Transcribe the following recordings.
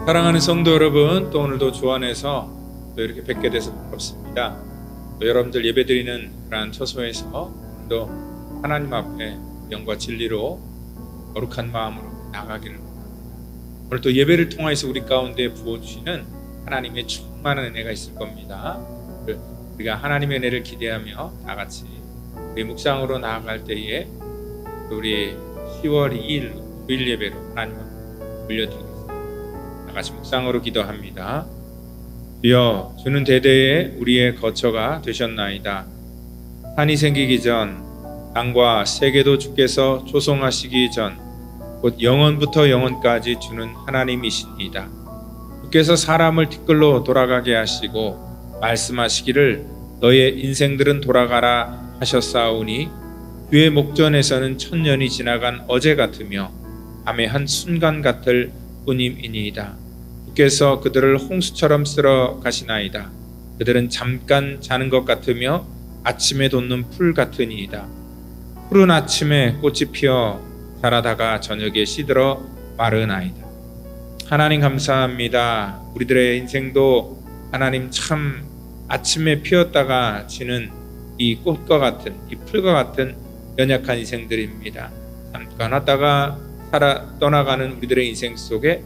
사랑하는 성도 여러분, 또 오늘도 주 안에서 또 이렇게 뵙게 돼서 반갑습니다. 또 여러분들 예배드리는 그러한 처소에서 또 하나님 앞에 영과 진리로 거룩한 마음으로 나가기를 원합니다. 오늘 또 예배를 통해서 우리 가운데 부어주시는 하나님의 충만한 은혜가 있을 겁니다. 우리가 하나님의 은혜를 기대하며 다 같이 우리 묵상으로 나아갈 때에 우리 10월 2일 9일 예배로 하나님 앞에 올려드리겠습니다. 같이 묵상으로 기도합니다. 주여, 주는 대대에 우리의 거처가 되셨나이다. 산이 생기기 전, 땅과 세계도 주께서 조성하시기 전, 곧 영원부터 영원까지 주는 하나님이십니다. 주께서 사람을 티끌로 돌아가게 하시고 말씀하시기를 너의 인생들은 돌아가라 하셨사오니 주의 목전에서는 천년이 지나간 어제 같으며 밤의 한 순간 같을 뿐임이니이다. 주께서 그들을 홍수처럼 쓸어 가시나이다. 그들은 잠깐 자는 것 같으며 아침에 돋는 풀 같으니이다. 푸른 아침에 꽃이 피어 자라다가 저녁에 시들어 마르나이다. 하나님 감사합니다. 우리들의 인생도 하나님 참 아침에 피었다가 지는 이 꽃과 같은, 이 풀과 같은 연약한 인생들입니다. 잠깐 왔다가 떠나가는 우리들의 인생 속에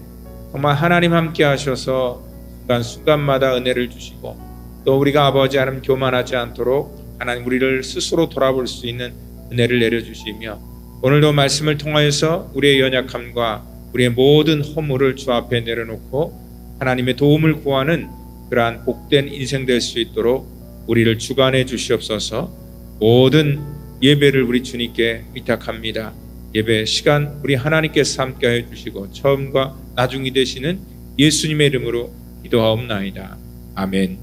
정말 하나님 함께 하셔서 순간순간마다 은혜를 주시고 또 우리가 아버지 하나님 교만하지 않도록 하나님 우리를 스스로 돌아볼 수 있는 은혜를 내려주시며 오늘도 말씀을 통하여서 우리의 연약함과 우리의 모든 허물을 주 앞에 내려놓고 하나님의 도움을 구하는 그러한 복된 인생 될 수 있도록 우리를 주관해 주시옵소서. 모든 예배를 우리 주님께 위탁합니다. 예배 시간 우리 하나님께서 함께해 주시고 처음과 나중이 되시는 예수님의 이름으로 기도하옵나이다. 아멘.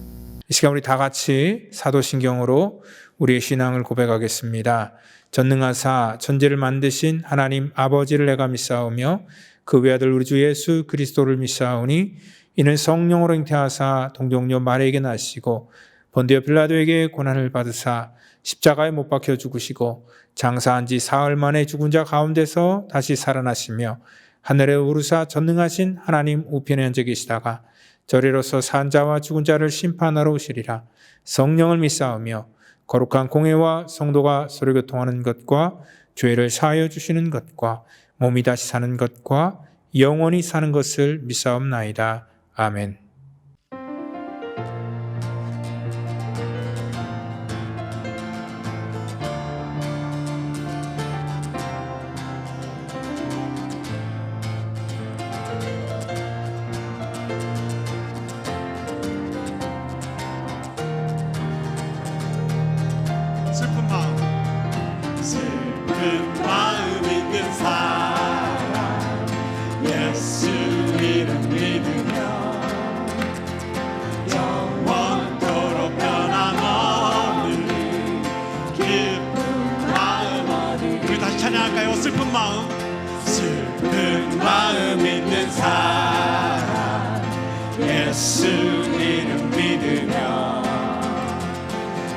이 시간 우리 다 같이 사도신경으로 우리의 신앙을 고백하겠습니다. 전능하사 천지를 만드신 하나님 아버지를 내가 믿사오며 그 외아들 우리 주 예수 그리스도를 믿사오니 이는 성령으로 잉태하사 동정녀 마리아에게 나시고 본디오 빌라도에게 고난을 받으사 십자가에 못 박혀 죽으시고 장사한 지 사흘 만에 죽은 자 가운데서 다시 살아나시며 하늘에 오르사 전능하신 하나님 우편에 앉아 계시다가 저리로서 산 자와 죽은 자를 심판하러 오시리라. 성령을 믿사오며 거룩한 공회와 성도가 서로 교통하는 것과 죄를 사하여 주시는 것과 몸이 다시 사는 것과 영원히 사는 것을 믿사옵나이다. 아멘. 슬픈 마음 있는 사람 예수 이름 믿으며 영원토록 변함없는 기쁜 마음 우리 다시 찬양할까요? 슬픈 마음 있는 사람 예수 이름 믿으며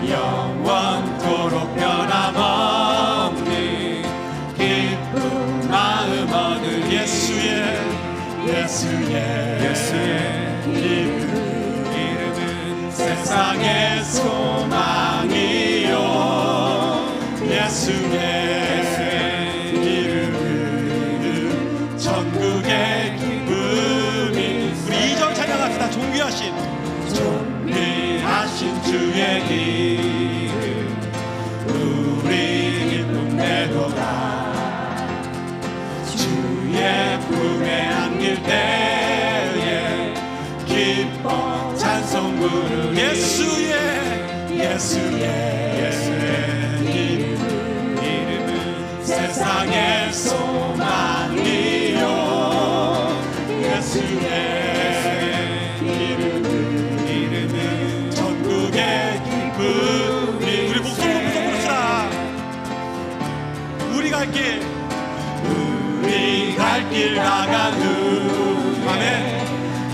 영원토록 변함없는 기쁜 마음 얻을 예수의 이름은 세상의 소망이요 예수의 이름은 천국의 기쁨이 우리 2절 찬양합시다. 존귀하신 주의 이름 우리 기쁨 내도다 주의 품에 안길 때에 기뻐 찬송 부르 예수의 이름은 세상의 소망 길 나간 후에 아멘.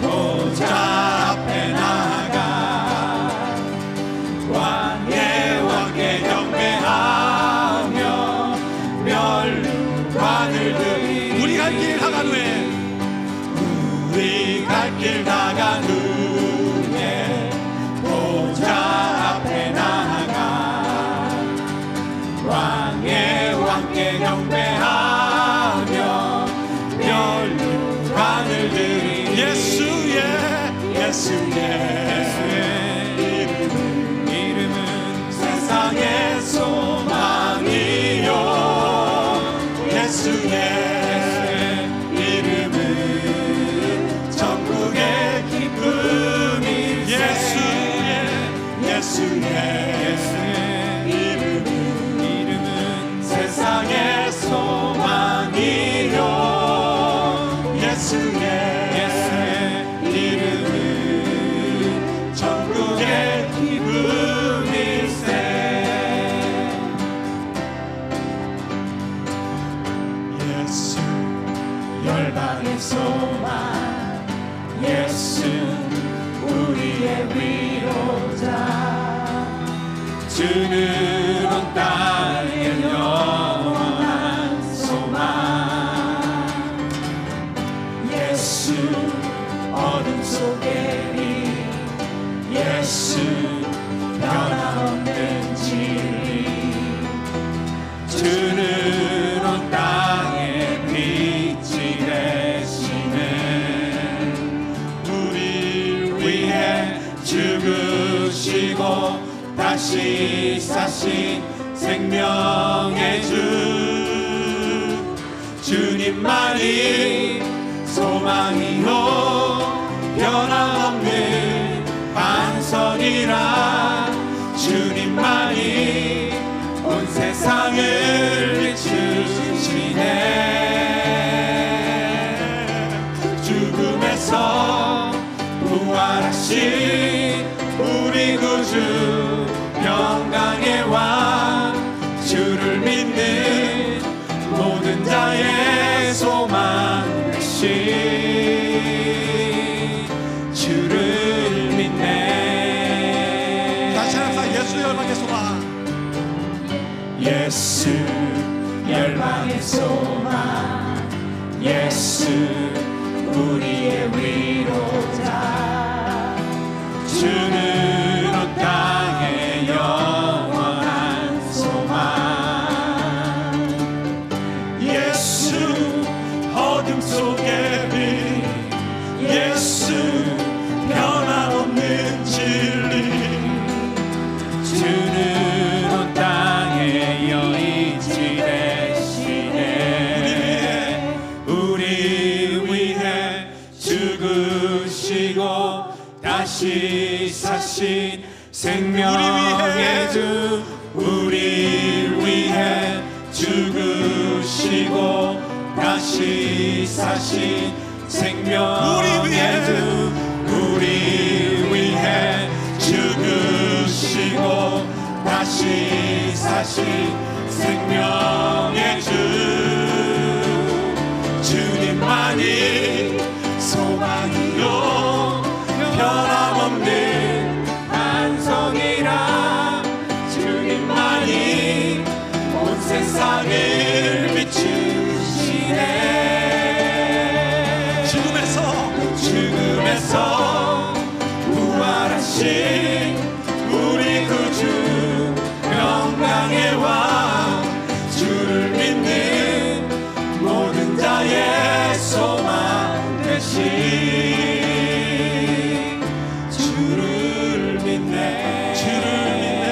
보좌 앞에 나가 왕께 경배하며 멸관을 드리 우리 갈 길 나간 후에 우리 갈 길 나간 후에 보좌 앞에 나가 왕께 경배하며 멸관을 드리 예수의 이름은 세상의 소망이요 예수의 이름은 전국의 기쁨이 예수의 이름은 세상의 소망이요 예수의 이름은 전국의 기쁨일세 예수 열방의 소망 예수 우리의 위로자 주는 온 땅의 영원한 소망 예수 어둠 속의 빛 예수 변함없는 진리 주는 온 땅의 빛이 되시네 우리를 위해 죽으시고 다시 사신 생명의 주 주님만이 소망이요 변함없는 반석이라 주님만이 온 세상을 비추시네 죽음에서 부활하신 우리 구주 영광의 왕 주를 믿는 모든 자의 소망 되신 주를 믿네 다시 한번 예수 열방의 소망 예수 열방의 소망 예수 우리의 위로자 주는 온 땅의 영원한 소망 예수 어둠 속의 빛 예수 변함없는 진리 주는 온 땅의 여인지 되시네 우리 위해 죽으시고 다시 사신 생명의 주 우리 위해 죽으시고 다시 사신 생명의 주 우리 위해 죽으시고 다시 사신 생명의 주 주님만이 소망이요 변함없는 반석이라 주님만이 온 세상을 비추시네 죽음에서 부활하신 우리 구주 영광의 왕 주를 믿는 모든 자의 소망 되신 주를 믿네 주를 믿네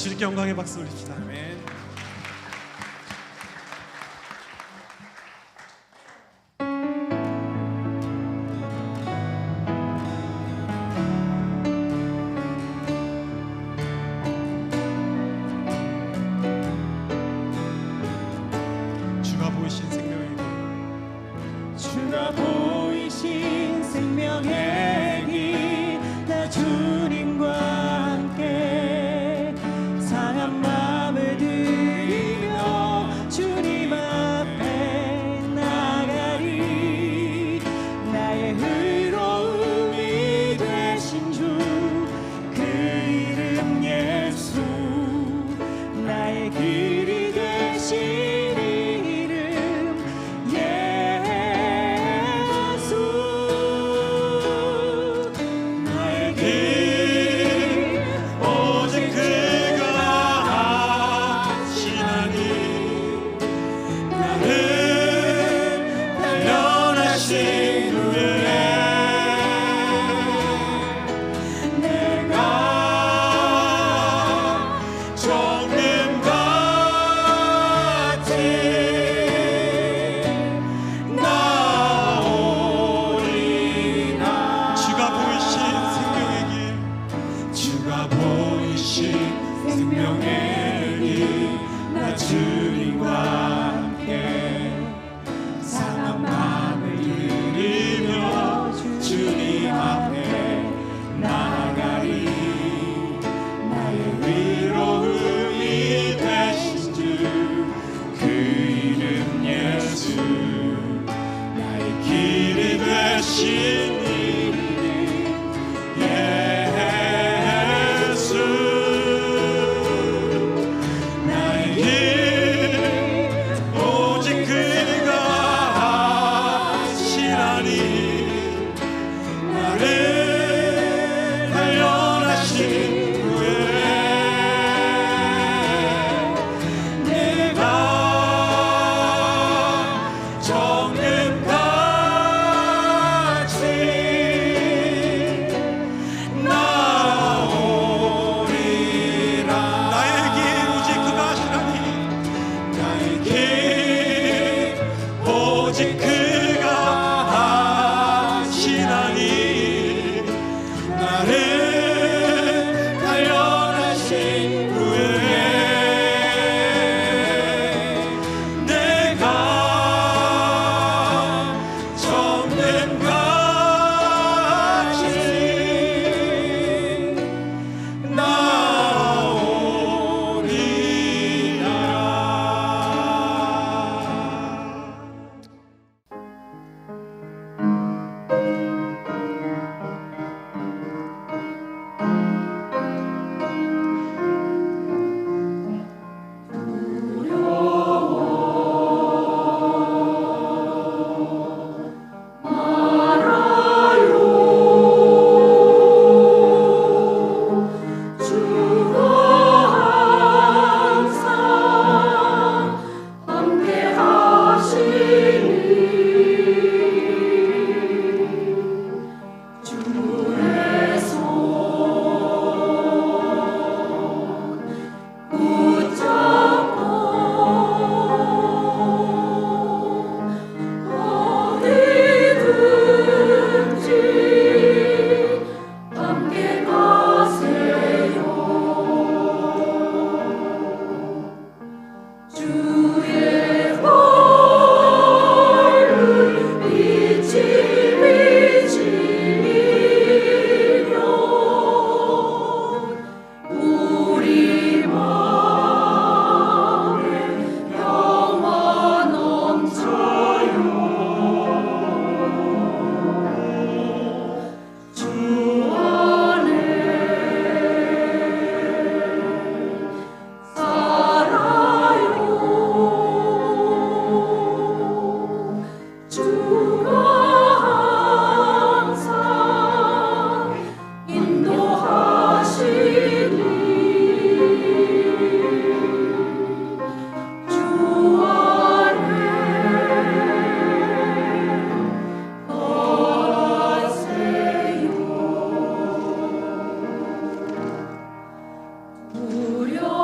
주님께 영광의 박수 올립시다. 아멘. 주가 보이신 생명의 길, 주가 보이신 생명의 길, 나 주님과 함께 상한 마음을 들이며 주님 앞에 나가리. 나의 의로움이 되신 주, 그 이름 예수, 나의 길이 되신 이름 예수. 나의 길 오직 그가 하시나니 나를 단련하신 후에 내가 정금같이 나오리라. 주가 보이신 생명의 길, 주가 보이신 생명의 길, 나 주님과 함께 상한 마음을 들이며 주님 앞에 나아가리. 나의 위로움이 되신 주, 그 이름 예수, 나의 길이 되신 이름 예수. 나의 길 오직 그가 하시나니 나를 단련하신 후에 내가 정금같이 나오리라. 나의 길 오직 그가 하시나니 나의 길 오직 그가 하시나니 나를 단련하신 후에 내가 정금같이 나오리라. 무려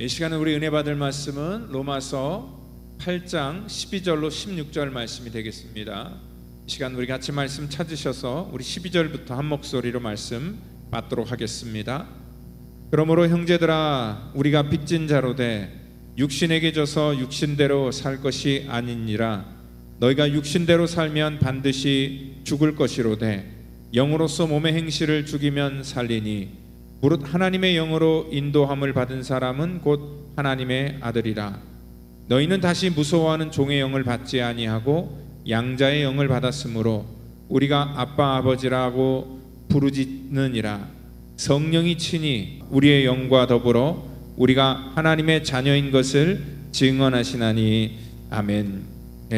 이 시간에 우리 은혜 받을 말씀은 로마서 8장 12절로 16절 말씀이 되겠습니다. 이 시간 우리 같이 말씀 찾으셔서 우리 12절부터 한 목소리로 말씀 받도록 하겠습니다. 그러므로 형제들아 우리가 빚진 자로 돼 육신에게 져서 육신대로 살 것이 아니니라. 너희가 육신대로 살면 반드시 죽을 것이로되 영으로서 몸의 행실을 죽이면 살리니 무릇 하나님의 영으로 인도함을 받은 사람은 곧 하나님의 아들이라. 너희는 다시 무서워하는 종의 영을 받지 아니하고 양자의 영을 받았으므로 우리가 아빠 아버지라고 부르짖느니라. 성령이 친히 우리의 영과 더불어 우리가 하나님의 자녀인 것을 증언하시나니 아멘.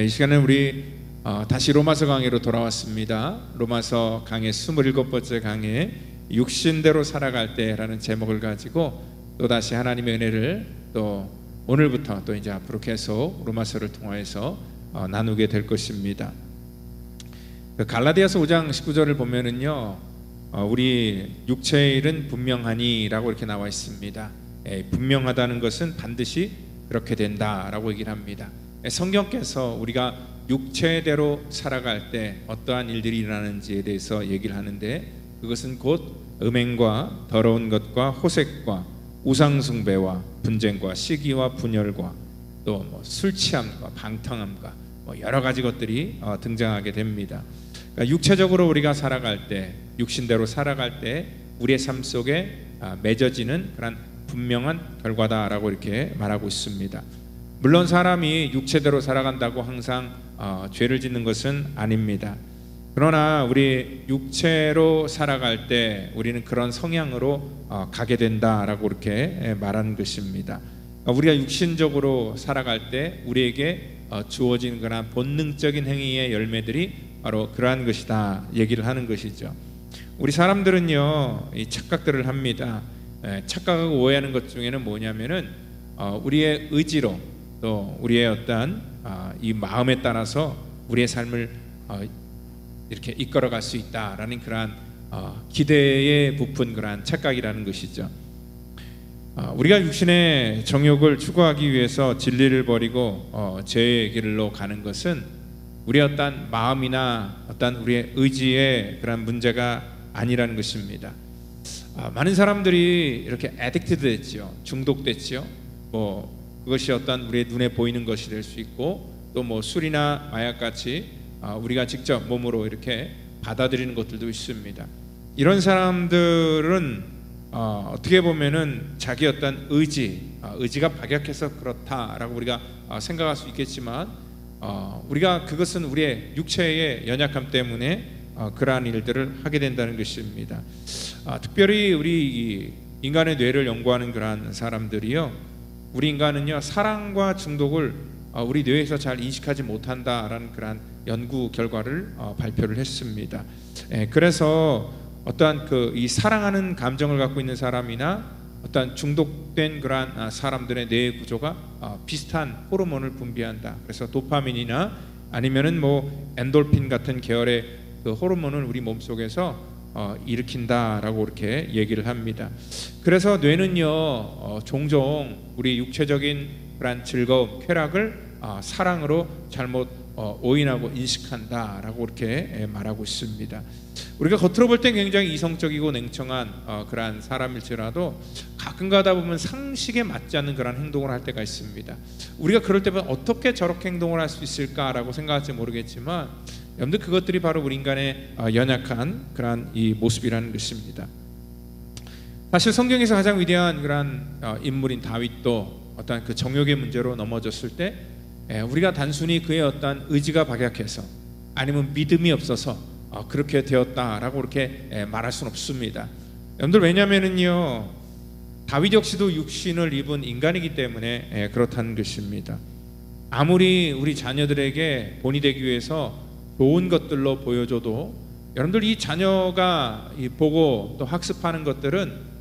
이 시간에 우리 다시 로마서 강해로 돌아왔습니다. 로마서 강해 27번째 강해 육신대로 살아갈 때라는 제목을 가지고 또 다시 하나님의 은혜를 또 오늘부터 또 이제 앞으로 계속 로마서를 통하여서 나누게 될 것입니다. 갈라디아서 5장 19절을 보면은요, 우리 육체의 일은 분명하니라고 이렇게 나와 있습니다. 분명하다는 것은 반드시 그렇게 된다라고 얘기를 합니다. 성경께서 우리가 육체대로 살아갈 때 어떠한 일들이 일어나는지에 대해서 얘기를 하는데, 그것은 곧 음행과 더러운 것과 호색과 우상숭배와 분쟁과 시기와 분열과 또 술 취함과 방탕함과 여러 가지 것들이 등장하게 됩니다. 그러니까 육체적으로 우리가 살아갈 때, 육신대로 살아갈 때 우리의 삶 속에 맺어지는 그런 분명한 결과다라고 이렇게 말하고 있습니다. 물론 사람이 육체대로 살아간다고 항상 죄를 짓는 것은 아닙니다. 그러나 우리 육체로 살아갈 때 우리는 그런 성향으로 가게 된다라고 이렇게 말하는 것입니다. 우리가 육신적으로 살아갈 때 우리에게 주어진 그런 본능적인 행위의 열매들이 바로 그러한 것이다 얘기를 하는 것이죠. 우리 사람들은요, 이 착각들을 합니다. 착각하고 오해하는 것 중에는 뭐냐면은 우리의 의지로 또 우리의 어떠한 이 마음에 따라서 우리의 삶을 이렇게 이끌어갈 수 있다라는 그러한 기대에 부푼 그러한 착각이라는 것이죠. 우리가 육신의 정욕을 추구하기 위해서 진리를 버리고 죄의 길로 가는 것은 우리의 어떤 마음이나 어떤 우리의 의지의 그런 문제가 아니라는 것입니다. 많은 사람들이 이렇게 애딕트 됐죠. 중독됐죠. 그것이 어떤 우리의 눈에 보이는 것이 될 수 있고 또 술이나 마약같이 우리가 직접 몸으로 이렇게 받아들이는 것들도 있습니다. 이런 사람들은 어떻게 보면은 자기 어떤 의지가 박약해서 그렇다라고 우리가 생각할 수 있겠지만 우리가 그것은 우리의 육체의 연약함 때문에 그러한 일들을 하게 된다는 것입니다. 특별히 우리 인간의 뇌를 연구하는 그러한 사람들이요, 우리 인간은요 사랑과 중독을 우리 뇌에서 잘 인식하지 못한다라는 그러한 연구 결과를 발표를 했습니다. 그래서 어떠한 이 사랑하는 감정을 갖고 있는 사람이나 어떠한 중독된 그러한 사람들의 뇌의 구조가 비슷한 호르몬을 분비한다. 그래서 도파민이나 아니면은 엔돌핀 같은 계열의 그 호르몬을 우리 몸 속에서 일으킨다라고 이렇게 얘기를 합니다. 그래서 뇌는요 종종 우리 육체적인 그런 즐거움, 쾌락을 사랑으로 잘못 오인하고 인식한다라고 이렇게 말하고 있습니다. 우리가 겉으로 볼 땐 굉장히 이성적이고 냉정한 그러한 사람일지라도 가끔 가다 보면 상식에 맞지 않는 그런 행동을 할 때가 있습니다. 우리가 그럴 때면 어떻게 저렇게 행동을 할 수 있을까라고 생각할지 모르겠지만 여러분들 그것들이 바로 우리 인간의 연약한 그러한 이 모습이라는 것입니다. 사실 성경에서 가장 위대한 그러한 인물인 다윗도 어떤 그 정욕의 문제로 넘어졌을 때 우리가 단순히 그의 어떤 의지가 박약해서 아니면 믿음이 없어서 그렇게 되었다라고 이렇게 말할 수는 없습니다. 여러분들 왜냐면은요 다윗 역시도 육신을 입은 인간이기 때문에 그렇다는 것입니다. 아무리 우리 자녀들에게 본이 되기 위해서 좋은 것들로 보여줘도 여러분들 이 자녀가 보고 또 학습하는 것들은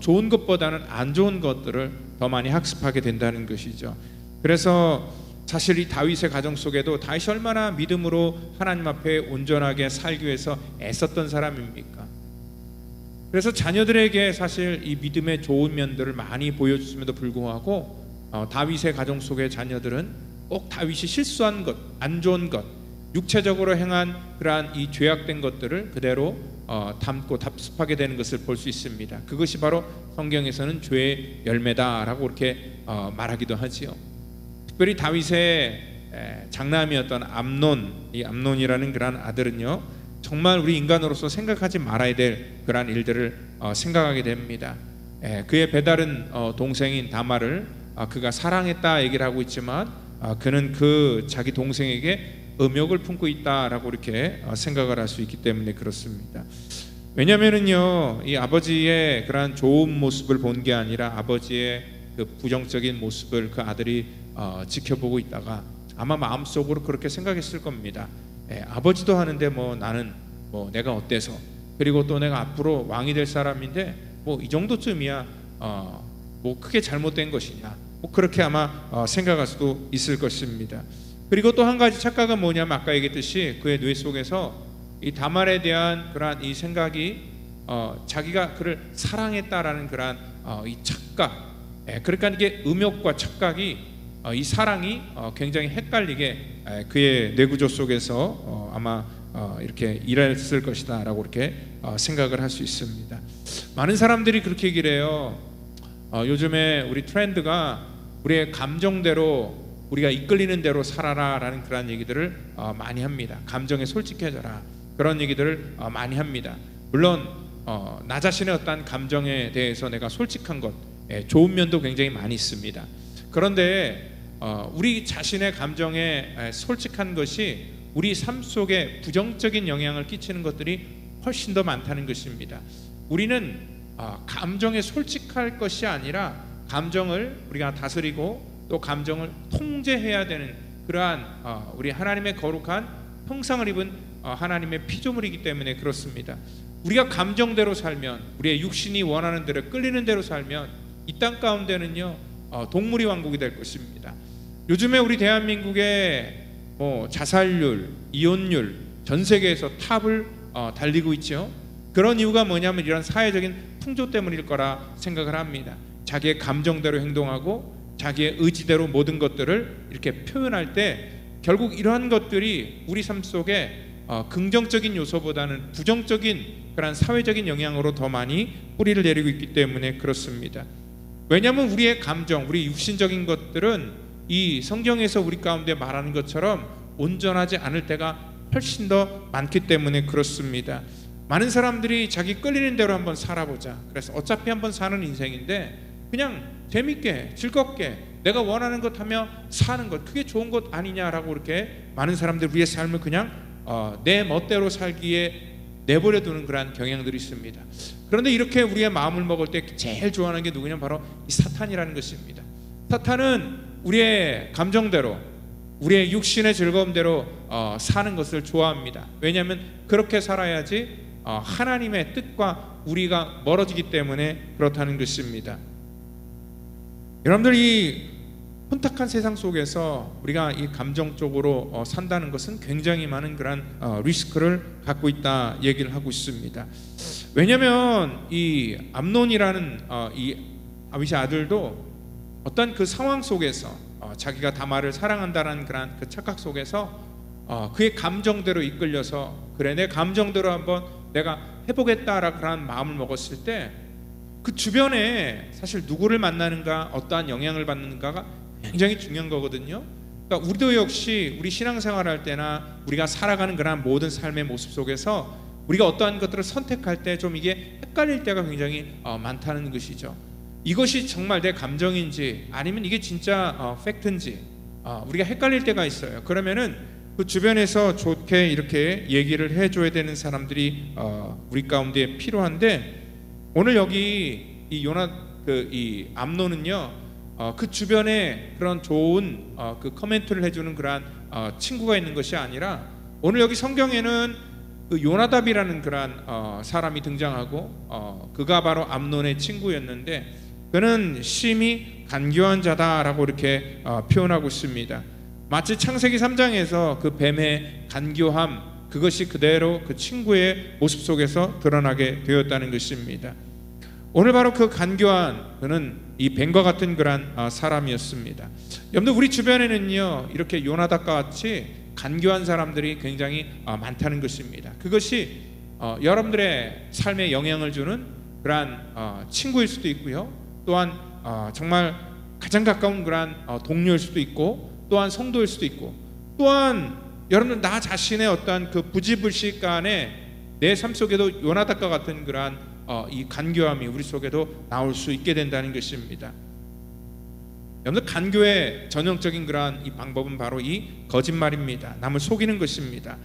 좋은 것보다는 안 좋은 것들을 더 많이 학습하게 된다는 것이죠. 그래서 사실 이 다윗의 가정 속에도 다윗이 얼마나 믿음으로 하나님 앞에 온전하게 살기 위해서 애썼던 사람입니까? 그래서 자녀들에게 사실 이 믿음의 좋은 면들을 많이 보여줬음에도 불구하고 다윗의 가정 속의 자녀들은 꼭 다윗이 실수한 것, 안 좋은 것, 육체적으로 행한 그러한 이 죄악된 것들을 그대로 담고 답습하게 되는 것을 볼 수 있습니다. 그것이 바로 성경에서는 죄의 열매다라고 이렇게 말하기도 하지요. 특별히 다윗의 장남이었던 이 암논이라는 그러한 아들은요, 정말 우리 인간으로서 생각하지 말아야 될 그러한 일들을 생각하게 됩니다. 그의 배다른 동생인 다말을 그가 사랑했다 얘기를 하고 있지만 그는 그 자기 동생에게 음욕을 품고 있다라고 이렇게 생각을 할 수 있기 때문에 그렇습니다. 왜냐하면은요, 이 아버지의 그러한 좋은 모습을 본 게 아니라 아버지의 그 부정적인 모습을 그 아들이 지켜보고 있다가 아마 마음속으로 그렇게 생각했을 겁니다. 아버지도 하는데 뭐 나는 뭐 내가 어때서, 그리고 또 내가 앞으로 왕이 될 사람인데 뭐 이 정도쯤이야 뭐 크게 잘못된 것이냐, 뭐 그렇게 아마 생각할 수도 있을 것입니다. 그리고 또 한 가지 착각은 뭐냐면 아까 얘기했듯이 그의 뇌 속에서 이 다말에 대한 그러한 이 생각이 자기가 그를 사랑했다라는 그러한 이 착각, 그러니까 이게 음욕과 착각이 이 사랑이 굉장히 헷갈리게 그의 뇌구조 속에서 아마 이렇게 일했을 것이다라고 이렇게 생각을 할 수 있습니다. 많은 사람들이 그렇게 얘기를 해요. 요즘에 우리 트렌드가 우리의 감정대로, 우리가 이끌리는 대로 살아라라는 그런 얘기들을 많이 합니다. 감정에 솔직해져라, 그런 얘기들을 많이 합니다. 물론 나 자신의 어떤 감정에 대해서 내가 솔직한 것, 좋은 면도 굉장히 많이 있습니다. 그런데 우리 자신의 감정에 솔직한 것이 우리 삶 속에 부정적인 영향을 끼치는 것들이 훨씬 더 많다는 것입니다. 우리는 감정에 솔직할 것이 아니라 감정을 우리가 다스리고 또 감정을 통제해야 되는 그러한 우리 하나님의 거룩한 형상을 입은 하나님의 피조물이기 때문에 그렇습니다. 우리가 감정대로 살면, 우리의 육신이 원하는 대로 끌리는 대로 살면 이 땅 가운데는요 동물이 왕국이 될 것입니다. 요즘에 우리 대한민국의 자살률, 이혼율 전 세계에서 탑을 달리고 있죠. 그런 이유가 뭐냐면 이런 사회적인 풍조 때문일 거라 생각을 합니다. 자기의 감정대로 행동하고 자기의 의지대로 모든 것들을 이렇게 표현할 때 결국 이러한 것들이 우리 삶 속에 긍정적인 요소보다는 부정적인 그런 사회적인 영향으로 더 많이 뿌리를 내리고 있기 때문에 그렇습니다. 왜냐하면 우리의 감정, 우리 육신적인 것들은 이 성경에서 우리 가운데 말하는 것처럼 온전하지 않을 때가 훨씬 더 많기 때문에 그렇습니다. 많은 사람들이 자기 끌리는 대로 한번 살아보자, 그래서 어차피 한번 사는 인생인데 그냥 재밌게 즐겁게 내가 원하는 것 하며 사는 것, 그게 좋은 것 아니냐라고 이렇게 많은 사람들이 우리의 삶을 그냥 내 멋대로 살기에 내버려 두는 그러한 경향들이 있습니다. 그런데 이렇게 우리의 마음을 먹을 때 제일 좋아하는 게 누구냐면 바로 이 사탄이라는 것입니다. 사탄은 우리의 감정대로, 우리의 육신의 즐거움대로 사는 것을 좋아합니다. 왜냐하면 그렇게 살아야지 하나님의 뜻과 우리가 멀어지기 때문에 그렇다는 것입니다. 여러분들, 이 혼탁한 세상 속에서 우리가 이 감정적으로 산다는 것은 굉장히 많은 그런 리스크를 갖고 있다 얘기를 하고 있습니다. 왜냐하면 이 암논이라는 이 다윗의 아들도 어떤 그 상황 속에서 자기가 다말을 사랑한다는 그런 그 착각 속에서 그의 감정대로 이끌려서 그래 내 감정대로 한번 내가 해보겠다라고 그런 마음을 먹었을 때 그 주변에 사실 누구를 만나는가, 어떠한 영향을 받는가가 굉장히 중요한 거거든요. 그러니까 우리도 역시 우리 신앙생활할 때나 우리가 살아가는 그런 모든 삶의 모습 속에서 우리가 어떠한 것들을 선택할 때 좀 이게 헷갈릴 때가 굉장히 많다는 것이죠. 이것이 정말 내 감정인지 아니면 이게 진짜 팩트인지 우리가 헷갈릴 때가 있어요. 그러면은 그 주변에서 좋게 이렇게 얘기를 해줘야 되는 사람들이 우리 가운데 필요한데, 오늘 여기 이 암논은요 그 주변에 그런 좋은 그 커멘트를 해주는 그러한 친구가 있는 것이 아니라 오늘 여기 성경에는 그 요나답이라는 그러한 사람이 등장하고 그가 바로 암논의 친구였는데 그는 심히 간교한 자다라고 이렇게 표현하고 있습니다. 마치 창세기 3장에서 그 뱀의 간교함, 그것이 그대로 그 친구의 모습 속에서 드러나게 되었다는 것입니다. 오늘 바로 그 간교한 그는 이 뱀과 같은 그런 사람이었습니다. 여러분들 우리 주변에는요 이렇게 요나답과 같이 간교한 사람들이 굉장히 많다는 것입니다. 그것이 여러분들의 삶에 영향을 주는 그러한 친구일 수도 있고요, 또한 정말 가장 가까운 그러한 동료일 수도 있고, 또한 성도일 수도 있고, 또한 여러분들 나 자신의 어떤 그 부지불식 간에 내 삶 속에도 요나답과 같은 그러한 이 간교함이 우리 속에도 나올 수 있게 된다는 것입니다. 여러분들 간교의 전형적인 그러한 이 방법은 바로 이 거짓말입니다. 남을 속이는 것입니다.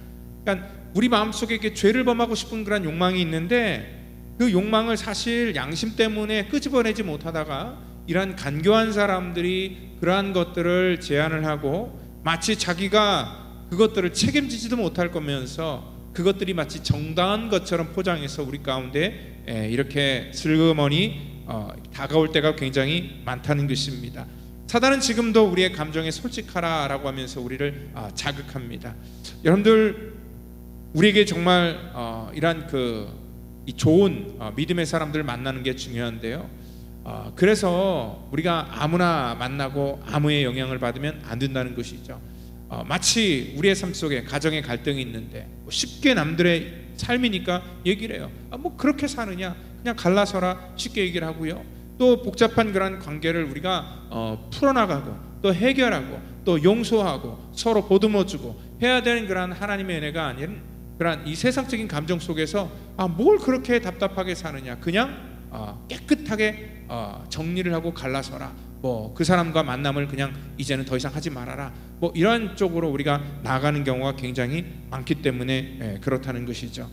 그러니까 우리 마음속에 이렇게 죄를 범하고 싶은 그런 욕망이 있는데 그 욕망을 사실 양심 때문에 끄집어내지 못하다가 이러한 간교한 사람들이 그러한 것들을 제안을 하고 마치 자기가 그것들을 책임지지도 못할 거면서 그것들이 마치 정당한 것처럼 포장해서 우리 가운데 이렇게 슬그머니 다가올 때가 굉장히 많다는 것입니다. 사단은 지금도 우리의 감정에 솔직하라라고 하면서 우리를 자극합니다. 여러분들 우리에게 정말 이러한 이 좋은 믿음의 사람들을 만나는 게 중요한데요. 그래서 우리가 아무나 만나고 아무의 영향을 받으면 안 된다는 것이죠. 마치 우리의 삶 속에 가정의 갈등이 있는데 쉽게 남들의 삶이니까 얘기를 해요. 뭐 그렇게 사느냐, 그냥 갈라서라, 쉽게 얘기를 하고요. 또 복잡한 그런 관계를 우리가 풀어나가고 또 해결하고 또 용서하고 서로 보듬어주고 해야 되는 그런 하나님의 은혜가 아닌 그런 이 세상적인 감정 속에서 뭘 그렇게 답답하게 사느냐, 그냥 깨끗하게 정리를 하고 갈라서라, 뭐 그 사람과 만남을 그냥 이제는 더 이상 하지 말아라, 뭐 이런 쪽으로 우리가 나아가는 경우가 굉장히 많기 때문에 그렇다는 것이죠.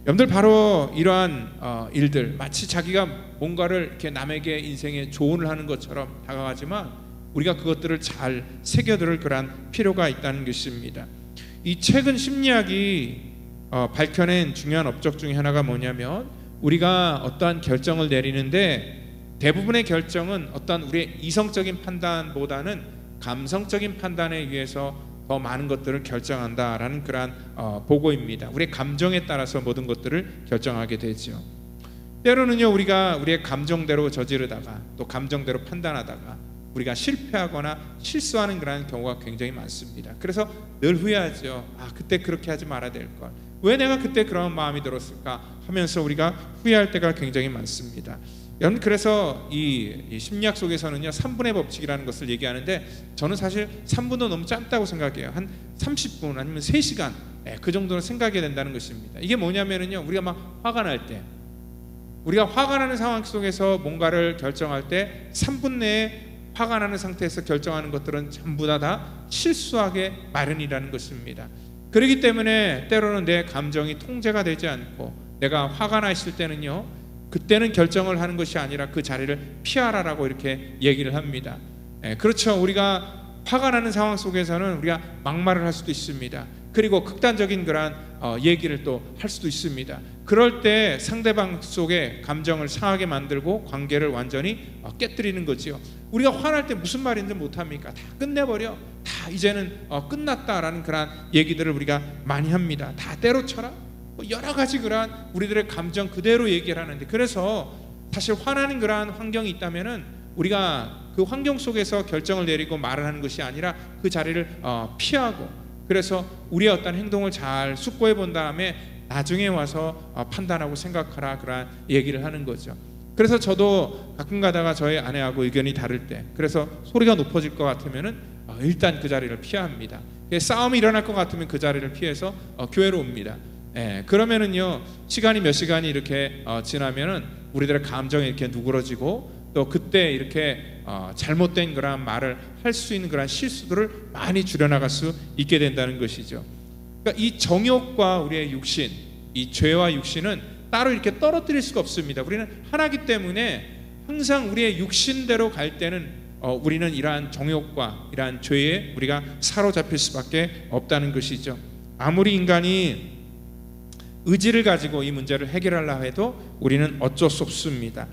여러분들 바로 이러한 일들, 마치 자기가 뭔가를 이렇게 남에게 인생에 조언을 하는 것처럼 다가가지만 우리가 그것들을 잘 새겨들을 그러한 필요가 있다는 것입니다. 이 최근 심리학이 밝혀낸 중요한 업적 중에 하나가 뭐냐면, 우리가 어떠한 결정을 내리는데 대부분의 결정은 어떤 우리의 이성적인 판단보다는 감성적인 판단에 의해서 더 많은 것들을 결정한다라는 그러한 보고입니다. 우리의 감정에 따라서 모든 것들을 결정하게 되죠. 때로는요 우리가 우리의 감정대로 저지르다가 또 감정대로 판단하다가 우리가 실패하거나 실수하는 그런 경우가 굉장히 많습니다. 그래서 늘 후회하죠. 그때 그렇게 하지 말아야 될 걸, 왜 내가 그때 그런 마음이 들었을까 하면서 우리가 후회할 때가 굉장히 많습니다. 여러분, 그래서 이 심리학 속에서는요 3분의 법칙이라는 것을 얘기하는데, 저는 사실 3분도 너무 짧다고 생각해요. 한 30분 아니면 3시간 그 정도는 생각해야 된다는 것입니다. 이게 뭐냐면은요, 우리가 막 화가 날 때, 우리가 화가 나는 상황 속에서 뭔가를 결정할 때 3분 내에 화가 나는 상태에서 결정하는 것들은 전부 다 실수하게 마련이라는 것입니다. 그렇기 때문에 때로는 내 감정이 통제가 되지 않고 내가 화가 나 있을 때는요, 그때는 결정을 하는 것이 아니라 그 자리를 피하라라고 이렇게 얘기를 합니다. 그렇죠. 우리가 화가 나는 상황 속에서는 우리가 막말을 할 수도 있습니다. 그리고 극단적인 그런 얘기를 또 할 수도 있습니다. 그럴 때 상대방 속에 감정을 상하게 만들고 관계를 완전히 깨뜨리는 거지요. 우리가 화날 때 무슨 말인지 못합니까? 다 끝내버려, 다 이제는 끝났다라는 그런 얘기들을 우리가 많이 합니다. 다 때려쳐라, 여러 가지 그러한 우리들의 감정 그대로 얘기를 하는데, 그래서 사실 화나는 그러한 환경이 있다면은 우리가 그 환경 속에서 결정을 내리고 말을 하는 것이 아니라 그 자리를 피하고, 그래서 우리의 어떤 행동을 잘 숙고해 본 다음에 나중에 와서 판단하고 생각하라, 그러한 얘기를 하는 거죠. 그래서 저도 가끔 가다가 저희 아내하고 의견이 다를 때, 그래서 소리가 높아질 것 같으면은 일단 그 자리를 피해야 합니다. 싸움이 일어날 것 같으면 그 자리를 피해서 교회로 옵니다. 그러면은요 시간이 몇 시간이 이렇게 지나면은 우리들의 감정이 이렇게 누그러지고, 또 그때 이렇게 잘못된 그런 말을 할 수 있는 그런 실수들을 많이 줄여나갈 수 있게 된다는 것이죠. 그러니까 이 정욕과 우리의 육신, 이 죄와 육신은 따로 이렇게 떨어뜨릴 수가 없습니다. 우리는 하나이기 때문에 항상 우리의 육신대로 갈 때는 우리는 이러한 정욕과 이러한 죄에 우리가 사로잡힐 수밖에 없다는 것이죠. 아무리 인간이 의지를 가지고 이 문제를 해결하려 해도 우리는 어쩔 수 없습니다.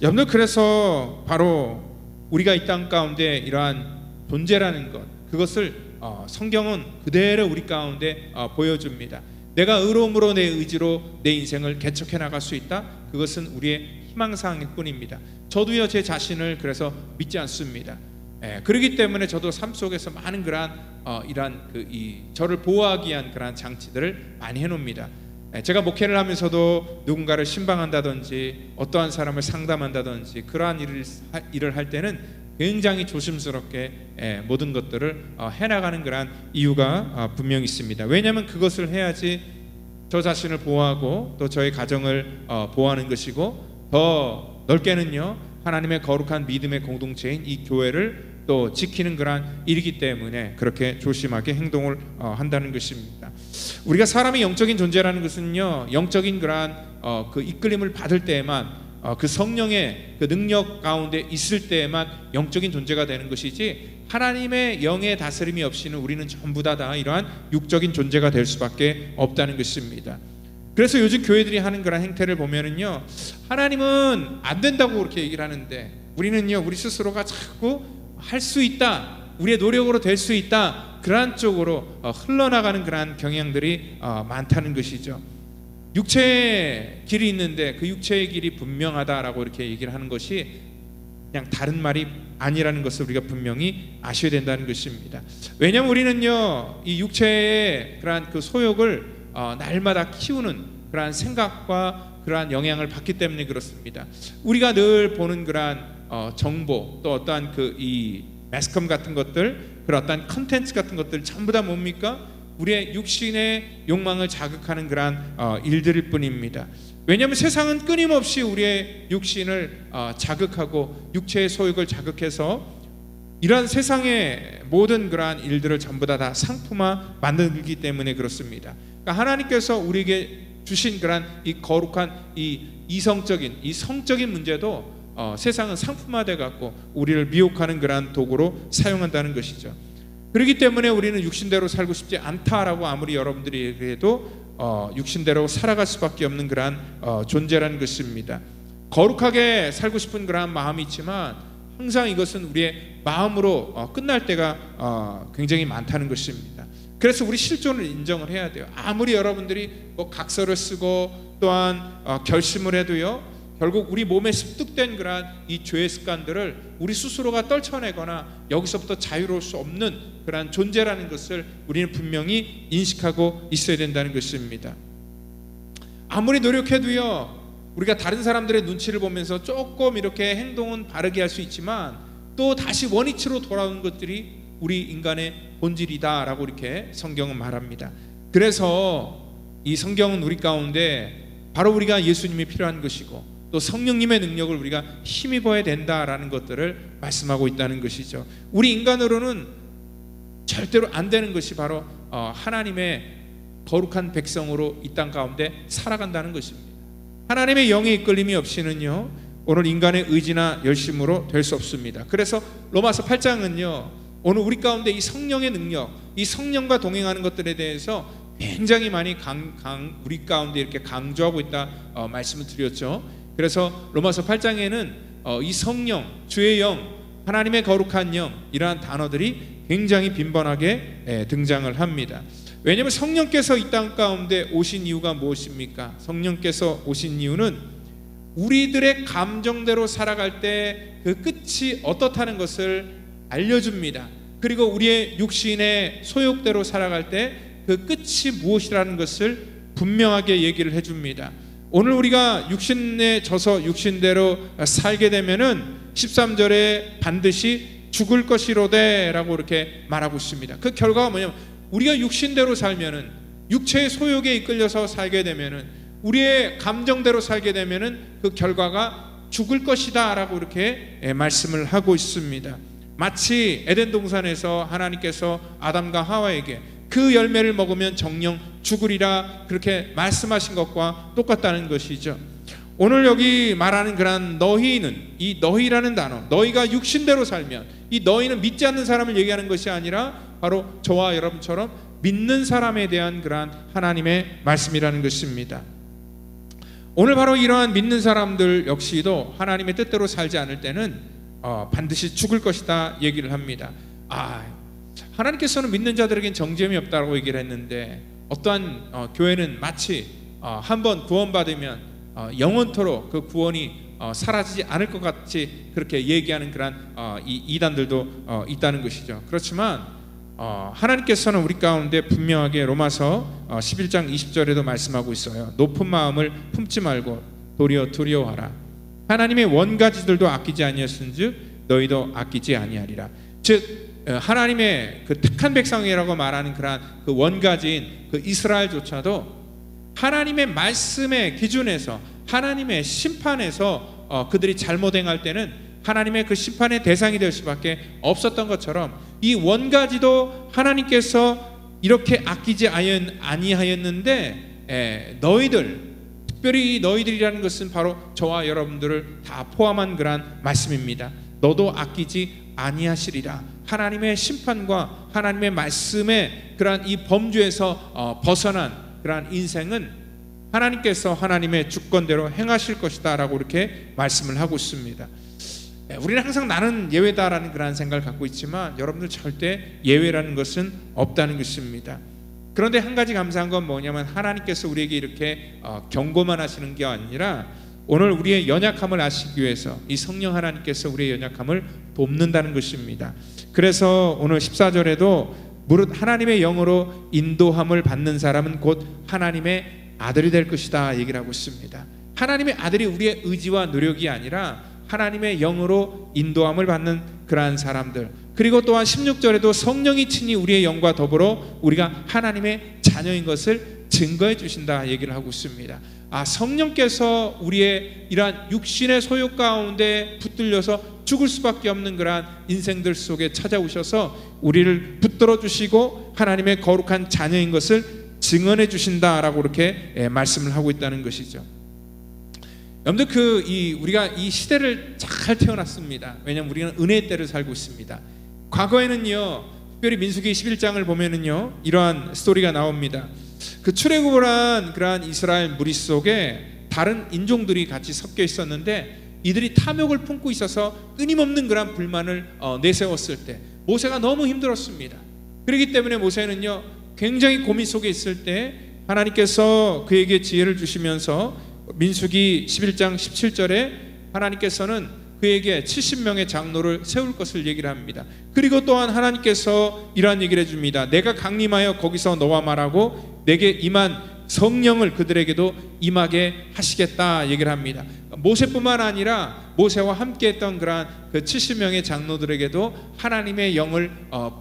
여러분들, 그래서 바로 우리가 이 땅 가운데 이러한 존재라는 것, 그것을 성경은 그대로 우리 가운데 보여줍니다. 내가 의로움으로 내 의지로 내 인생을 개척해 나갈 수 있다. 그것은 우리의 희망사항일 뿐입니다. 저도요 제 자신을 그래서 믿지 않습니다. 그렇기 때문에 저도 삶 속에서 많은 그러한 이러한 저를 보호하기 위한 그러한 장치들을 많이 해놓습니다. 제가 목회를 하면서도 누군가를 신방한다든지 어떠한 사람을 상담한다든지 그러한 일을 할 때는 굉장히 조심스럽게 모든 것들을 해나가는 그러한 이유가 분명히 있습니다. 왜냐하면 그것을 해야지 저 자신을 보호하고 또 저의 가정을 보호하는 것이고 더 넓게는요 하나님의 거룩한 믿음의 공동체인 이 교회를 또 지키는 그러한 일이기 때문에 그렇게 조심하게 행동을 한다는 것입니다. 우리가 사람이 영적인 존재라는 것은요 영적인 그러한 그 이끌림을 받을 때에만 그 성령의 그 능력 가운데 있을 때에만 영적인 존재가 되는 것이지 하나님의 영의 다스림이 없이는 우리는 전부 다 이러한 육적인 존재가 될 수밖에 없다는 것입니다. 그래서 요즘 교회들이 하는 그런 행태를 보면은요 하나님은 안 된다고 그렇게 얘기를 하는데 우리는요 우리 스스로가 자꾸 할 수 있다, 우리의 노력으로 될 수 있다, 그러한 쪽으로 흘러나가는 그러한 경향들이 많다는 것이죠. 육체의 길이 있는데 그 육체의 길이 분명하다라고 이렇게 얘기를 하는 것이 그냥 다른 말이 아니라는 것을 우리가 분명히 아셔야 된다는 것입니다. 왜냐하면 우리는요 이 육체의 그러한 그 소욕을 날마다 키우는 그러한 생각과 그러한 영향을 받기 때문에 그렇습니다. 우리가 늘 보는 그러한 정보 또 어떠한 이 매스컴 같은 것들 그런 어떠한 컨텐츠 같은 것들 전부 다 뭡니까? 우리의 육신의 욕망을 자극하는 그러한 일들일 뿐입니다. 왜냐하면 세상은 끊임없이 우리의 육신을 자극하고 육체의 소욕을 자극해서 이러한 세상의 모든 그러한 일들을 전부 다 상품화 만들기 때문에 그렇습니다. 그러니까 하나님께서 우리에게 주신 그러한 이 거룩한 이 이성적인 이 성적인 문제도 세상은 상품화돼 갖고 우리를 미혹하는 그러한 도구로 사용한다는 것이죠. 그렇기 때문에 우리는 육신대로 살고 싶지 않다라고 아무리 여러분들이 얘기해도 육신대로 살아갈 수밖에 없는 그러한 존재라는 것입니다. 거룩하게 살고 싶은 그러한 마음이 있지만 항상 이것은 우리의 마음으로 끝날 때가 굉장히 많다는 것입니다. 그래서 우리 실존을 인정을 해야 돼요. 아무리 여러분들이 뭐 각서를 쓰고 또한 결심을 해도요 결국 우리 몸에 습득된 그러한 이 죄의 습관들을 우리 스스로가 떨쳐내거나 여기서부터 자유로울 수 없는 그러한 존재라는 것을 우리는 분명히 인식하고 있어야 된다는 것입니다. 아무리 노력해도요 우리가 다른 사람들의 눈치를 보면서 조금 이렇게 행동은 바르게 할 수 있지만 또 다시 원위치로 돌아오는 것들이 우리 인간의 본질이다 라고 이렇게 성경은 말합니다. 그래서 이 성경은 우리 가운데 바로 우리가 예수님이 필요한 것이고 또 성령님의 능력을 우리가 힘입어야 된다라는 것들을 말씀하고 있다는 것이죠. 우리 인간으로는 절대로 안 되는 것이 바로 하나님의 거룩한 백성으로 이 땅 가운데 살아간다는 것입니다. 하나님의 영의 이끌림이 없이는요 오늘 인간의 의지나 열심으로 될 수 없습니다. 그래서 로마서 8장은요 오늘 우리 가운데 이 성령의 능력, 이 성령과 동행하는 것들에 대해서 굉장히 많이 우리 가운데 이렇게 강조하고 있다 말씀을 드렸죠. 그래서 로마서 8장에는 이 성령, 주의 영, 하나님의 거룩한 영 이러한 단어들이 굉장히 빈번하게 등장을 합니다. 왜냐하면 성령께서 이 땅 가운데 오신 이유가 무엇입니까? 성령께서 오신 이유는 우리들의 감정대로 살아갈 때 그 끝이 어떻다는 것을 알려줍니다. 그리고 우리의 육신의 소욕대로 살아갈 때 그 끝이 무엇이라는 것을 분명하게 얘기를 해줍니다. 오늘 우리가 육신에 져서 육신대로 살게 되면은 13절에 반드시 죽을 것이로되 라고 이렇게 말하고 있습니다. 그 결과가 뭐냐면 우리가 육신대로 살면은 육체의 소욕에 이끌려서 살게 되면은 우리의 감정대로 살게 되면은 그 결과가 죽을 것이다 라고 이렇게 말씀을 하고 있습니다. 마치 에덴 동산에서 하나님께서 아담과 하와에게 그 열매를 먹으면 정령 죽으리라 그렇게 말씀하신 것과 똑같다는 것이죠. 오늘 여기 말하는 그런 너희는, 이 너희라는 단어, 너희가 육신대로 살면, 이 너희는 믿지 않는 사람을 얘기하는 것이 아니라 바로 저와 여러분처럼 믿는 사람에 대한 그러한 하나님의 말씀이라는 것입니다. 오늘 바로 이러한 믿는 사람들 역시도 하나님의 뜻대로 살지 않을 때는 반드시 죽을 것이다 얘기를 합니다. 하나님께서는 믿는 자들에겐 정죄함이 없다고 얘기를 했는데 어떠한 교회는 마치 한번 구원받으면 영원토록 그 구원이 사라지지 않을 것 같이 그렇게 얘기하는 그런 이단들도 있다는 것이죠. 그렇지만 하나님께서는 우리 가운데 분명하게 로마서 11장 20절에도 말씀하고 있어요. 높은 마음을 품지 말고 도리어 두려워하라. 하나님의 원가지들도 아끼지 아니하였은즉 너희도 아끼지 아니하리라. 즉 하나님의 그 택한 백성이라고 말하는 그러한 그 원가지인 그 이스라엘조차도 하나님의 말씀의 기준에서 하나님의 심판에서 그들이 잘못 행할 때는 하나님의 그 심판의 대상이 될 수밖에 없었던 것처럼 이 원가지도 하나님께서 이렇게 아끼지 아니하였는데 너희들, 특별히 너희들이라는 것은 바로 저와 여러분들을 다 포함한 그러한 말씀입니다. 너도 아끼지 아니하시리라. 하나님의 심판과 하나님의 말씀의 그러한 이 범주에서 벗어난 그러한 인생은 하나님께서 하나님의 주권대로 행하실 것이다 라고 이렇게 말씀을 하고 있습니다. 우리는 항상 나는 예외다라는 그런 생각을 갖고 있지만 여러분들 절대 예외라는 것은 없다는 것입니다. 그런데 한 가지 감사한 건 뭐냐면 하나님께서 우리에게 이렇게 경고만 하시는 게 아니라 오늘 우리의 연약함을 아시기 위해서 이 성령 하나님께서 우리의 연약함을 돕는다는 것입니다. 그래서 오늘 14절에도 무릇 하나님의 영으로 인도함을 받는 사람은 곧 하나님의 아들이 될 것이다 얘기를 하고 있습니다. 하나님의 아들이 우리의 의지와 노력이 아니라 하나님의 영으로 인도함을 받는 그러한 사람들, 그리고 또한 16절에도 성령이 친히 우리의 영과 더불어 우리가 하나님의 자녀인 것을 증거해 주신다 얘기를 하고 있습니다. 성령께서 우리의 이러한 육신의 소욕 가운데 붙들려서 죽을 수밖에 없는 그러한 인생들 속에 찾아오셔서 우리를 붙들어 주시고 하나님의 거룩한 자녀인 것을 증언해 주신다라고 이렇게 말씀을 하고 있다는 것이죠. 여러분들 우리가 이 시대를 잘 태어났습니다. 왜냐하면 우리는 은혜의 때를 살고 있습니다. 과거에는요, 특별히 민수기 11장을 보면은요, 이러한 스토리가 나옵니다. 그 출애굽을 한 그러한 이스라엘 무리 속에 다른 인종들이 같이 섞여 있었는데 이들이 탐욕을 품고 있어서 끊임없는 그러한 불만을 내세웠을 때 모세가 너무 힘들었습니다. 그렇기 때문에 모세는요, 굉장히 고민 속에 있을 때 하나님께서 그에게 지혜를 주시면서 민수기 11장 17절에 하나님께서는 그에게 70명의 장로를 세울 것을 얘기를 합니다. 그리고 또한 하나님께서 이러한 얘기를 해줍니다. 내가 강림하여 거기서 너와 말하고 내게 임한 성령을 그들에게도 임하게 하시겠다 얘기를 합니다. 모세뿐만 아니라 모세와 함께 했던 그러한 그 70명의 장로들에게도 하나님의 영을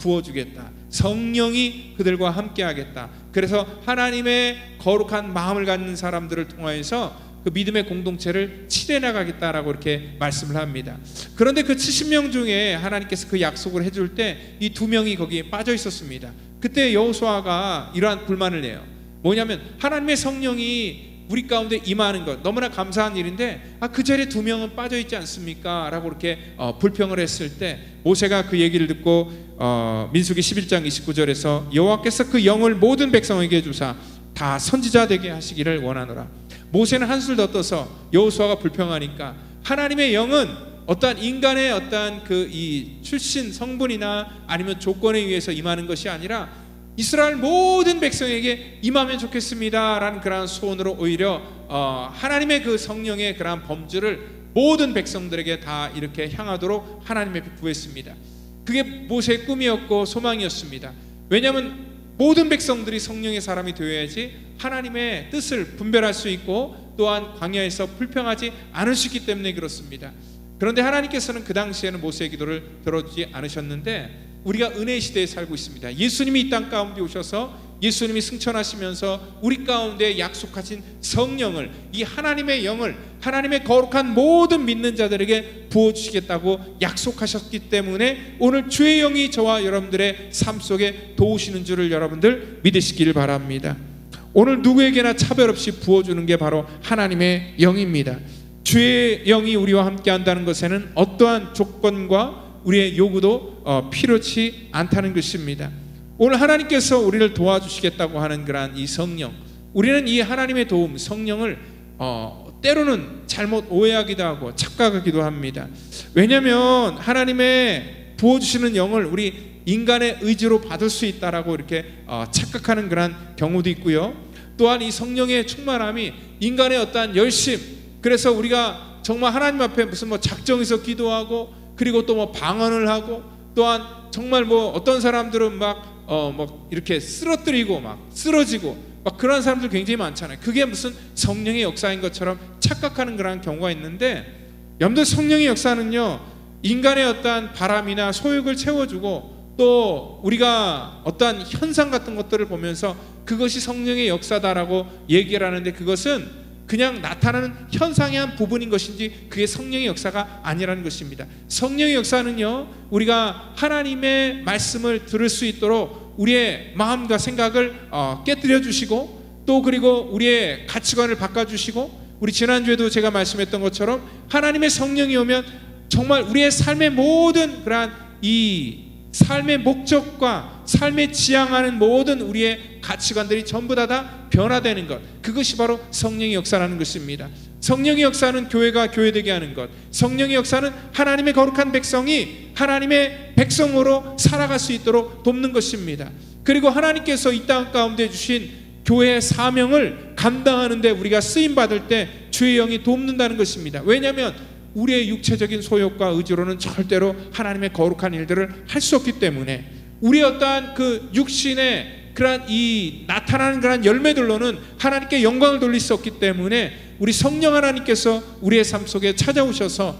부어주겠다. 성령이 그들과 함께 하겠다. 그래서 하나님의 거룩한 마음을 갖는 사람들을 통하여서 그 믿음의 공동체를 치료해 나가겠다라고 이렇게 말씀을 합니다. 그런데 그 70명 중에 하나님께서 그 약속을 해줄 때 이 2명이 거기에 빠져 있었습니다. 그때 여호수아가 이러한 불만을 내요. 뭐냐면 하나님의 성령이 우리 가운데 임하는 것 너무나 감사한 일인데 그 자리에 2명은 빠져 있지 않습니까? 라고 이렇게 불평을 했을 때 모세가 그 얘기를 듣고 민수기 11장 29절에서 여호와께서 그 영을 모든 백성에게 주사 다 선지자 되게 하시기를 원하노라. 모세는 한술 더 떠서 여호수아가 불평하니까 하나님의 영은 어떠한 인간의 어떠한 그 이 출신 성분이나 아니면 조건에 의해서 임하는 것이 아니라 이스라엘 모든 백성에게 임하면 좋겠습니다 라는 그러한 소원으로 오히려 하나님의 그 성령의 그러한 범주를 모든 백성들에게 다 이렇게 향하도록 하나님의 구했습니다. 그게 모세의 꿈이었고 소망이었습니다. 왜냐하면 모든 백성들이 성령의 사람이 되어야지 하나님의 뜻을 분별할 수 있고 또한 광야에서 불평하지 않을 수 있기 때문에 그렇습니다. 그런데 하나님께서는 그 당시에는 모세의 기도를 들어주지 않으셨는데 우리가 은혜의 시대에 살고 있습니다. 예수님이 이 땅 가운데 오셔서 예수님이 승천하시면서 우리 가운데 약속하신 성령을, 이 하나님의 영을 하나님의 거룩한 모든 믿는 자들에게 부어주시겠다고 약속하셨기 때문에 오늘 주의 영이 저와 여러분들의 삶 속에 도우시는 줄을 여러분들 믿으시기를 바랍니다. 오늘 누구에게나 차별 없이 부어주는 게 바로 하나님의 영입니다. 주의 영이 우리와 함께 한다는 것에는 어떠한 조건과 우리의 요구도 필요치 않다는 것입니다. 오늘 하나님께서 우리를 도와주시겠다고 하는 그러한 이 성령, 우리는 이 하나님의 도움, 성령을 때로는 잘못 오해하기도 하고 착각하기도 합니다. 왜냐하면 하나님의 부어주시는 영을 우리 인간의 의지로 받을 수 있다라고 이렇게 착각하는 그런 경우도 있고요. 또한 이 성령의 충만함이 인간의 어떠한 열심, 그래서 우리가 정말 하나님 앞에 무슨 뭐 작정해서 기도하고, 그리고 또 뭐 방언을 하고, 또한 정말 뭐 어떤 사람들은 막 이렇게 쓰러뜨리고 막 쓰러지고 막 그런 사람들 굉장히 많잖아요. 그게 무슨 성령의 역사인 것처럼 착각하는 그런 경우가 있는데, 여러분들 성령의 역사는요, 인간의 어떠한 바람이나 소욕을 채워주고, 또 우리가 어떠한 현상 같은 것들을 보면서 그것이 성령의 역사다라고 얘기를 하는데, 그것은 그냥 나타나는 현상의 한 부분인 것이지 그게 성령의 역사가 아니라는 것입니다. 성령의 역사는요, 우리가 하나님의 말씀을 들을 수 있도록 우리의 마음과 생각을 깨뜨려 주시고, 또 그리고 우리의 가치관을 바꿔주시고, 우리 지난주에도 제가 말씀했던 것처럼 하나님의 성령이 오면 정말 우리의 삶의 모든 그러한 이 삶의 목적과 삶에 지향하는 모든 우리의 가치관들이 전부 다 변화되는 것, 그것이 바로 성령의 역사라는 것입니다. 성령의 역사는 교회가 교회되게 하는 것, 성령의 역사는 하나님의 거룩한 백성이 하나님의 백성으로 살아갈 수 있도록 돕는 것입니다. 그리고 하나님께서 이 땅 가운데 주신 교회의 사명을 감당하는 데 우리가 쓰임받을 때 주의 영이 돕는다는 것입니다. 왜냐하면 우리의 육체적인 소욕과 의지로는 절대로 하나님의 거룩한 일들을 할 수 없기 때문에, 우리의 어떠한 그 육신의 그러한 이 나타나는 그러한 열매들로는 하나님께 영광을 돌릴 수 없기 때문에, 우리 성령 하나님께서 우리의 삶 속에 찾아오셔서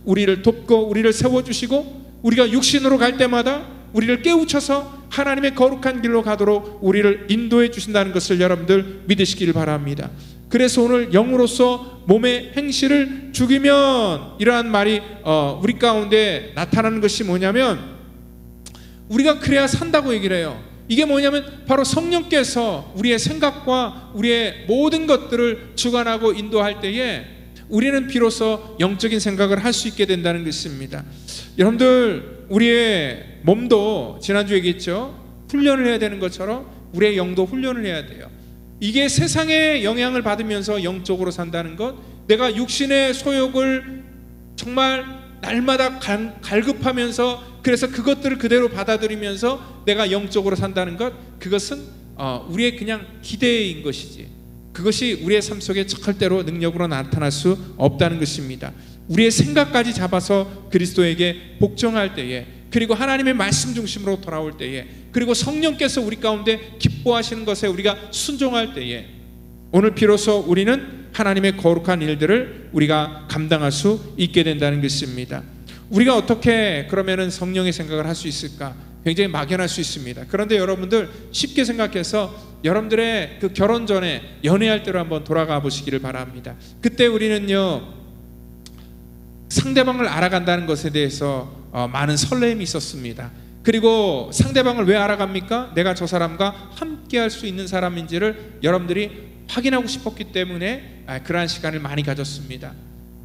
우리를 돕고 우리를 세워주시고, 우리가 육신으로 갈 때마다 우리를 깨우쳐서 하나님의 거룩한 길로 가도록 우리를 인도해 주신다는 것을 여러분들 믿으시길 바랍니다. 그래서 오늘 영으로서 몸의 행실을 죽이면, 이러한 말이 우리 가운데 나타나는 것이 뭐냐면, 우리가 그래야 산다고 얘기를 해요. 이게 뭐냐면 바로 성령께서 우리의 생각과 우리의 모든 것들을 주관하고 인도할 때에 우리는 비로소 영적인 생각을 할 수 있게 된다는 것입니다. 여러분들, 우리의 몸도 지난주에 얘기했죠. 훈련을 해야 되는 것처럼 우리의 영도 훈련을 해야 돼요. 이게 세상의 영향을 받으면서 영적으로 산다는 것, 내가 육신의 소욕을 정말 날마다 갈급하면서, 그래서 그것들을 그대로 받아들이면서 내가 영적으로 산다는 것, 그것은 우리의 그냥 기대인 것이지, 그것이 우리의 삶 속에 절대로 능력으로 나타날 수 없다는 것입니다. 우리의 생각까지 잡아서 그리스도에게 복종할 때에, 그리고 하나님의 말씀 중심으로 돌아올 때에, 그리고 성령께서 우리 가운데 기뻐하시는 것에 우리가 순종할 때에, 오늘 비로소 우리는 하나님의 거룩한 일들을 우리가 감당할 수 있게 된다는 것입니다. 우리가 어떻게 그러면은 성령의 생각을 할 수 있을까? 굉장히 막연할 수 있습니다. 그런데 여러분들 쉽게 생각해서 여러분들의 그 결혼 전에 연애할 때로 한번 돌아가 보시기를 바랍니다. 그때 우리는요, 상대방을 알아간다는 것에 대해서 많은 설렘이 있었습니다. 그리고 상대방을 왜 알아갑니까? 내가 저 사람과 함께 할 수 있는 사람인지를 여러분들이 확인하고 싶었기 때문에 그러한 시간을 많이 가졌습니다.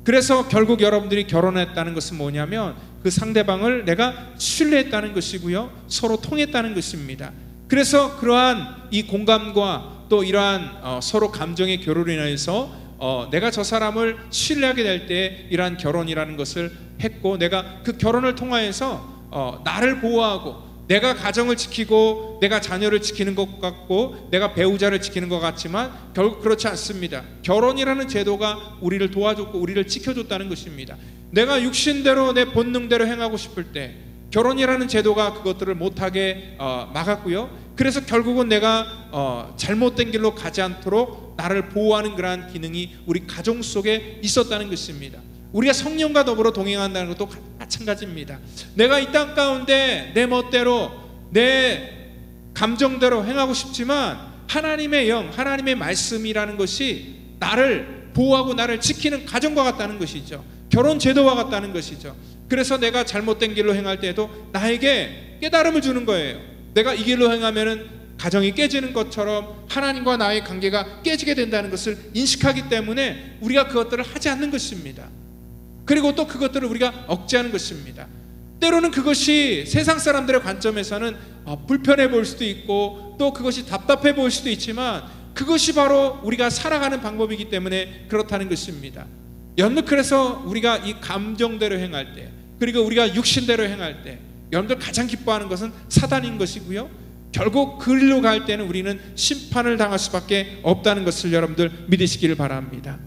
그래서 결국 여러분들이 결혼했다는 것은 뭐냐면 그 상대방을 내가 신뢰했다는 것이고요, 서로 통했다는 것입니다. 그래서 그러한 이 공감과 또 이러한 서로 감정의 교류로 인해서 내가 저 사람을 신뢰하게 될 때 이러한 결혼이라는 것을 했고, 내가 그 결혼을 통하여서 나를 보호하고 내가 가정을 지키고 내가 자녀를 지키는 것 같고 내가 배우자를 지키는 것 같지만 결국 그렇지 않습니다. 결혼이라는 제도가 우리를 도와줬고 우리를 지켜줬다는 것입니다. 내가 육신대로 내 본능대로 행하고 싶을 때 결혼이라는 제도가 그것들을 못하게 막았고요. 그래서 결국은 내가 잘못된 길로 가지 않도록 나를 보호하는 그러한 기능이 우리 가정 속에 있었다는 것입니다. 우리가 성령과 더불어 동행한다는 것도 마찬가지입니다. 내가 이 땅 가운데 내 멋대로 내 감정대로 행하고 싶지만 하나님의 영, 하나님의 말씀이라는 것이 나를 보호하고 나를 지키는 가정과 같다는 것이죠. 결혼 제도와 같다는 것이죠. 그래서 내가 잘못된 길로 행할 때에도 나에게 깨달음을 주는 거예요. 내가 이 길로 행하면은 가정이 깨지는 것처럼 하나님과 나의 관계가 깨지게 된다는 것을 인식하기 때문에 우리가 그것들을 하지 않는 것입니다. 그리고 또 그것들을 우리가 억제하는 것입니다. 때로는 그것이 세상 사람들의 관점에서는 불편해 보일 수도 있고 또 그것이 답답해 보일 수도 있지만 그것이 바로 우리가 살아가는 방법이기 때문에 그렇다는 것입니다. 그래서 우리가 이 감정대로 행할 때, 그리고 우리가 육신대로 행할 때, 여러분들 가장 기뻐하는 것은 사단인 것이고요, 결국 그리로 갈 때는 우리는 심판을 당할 수밖에 없다는 것을 여러분들 믿으시기를 바랍니다.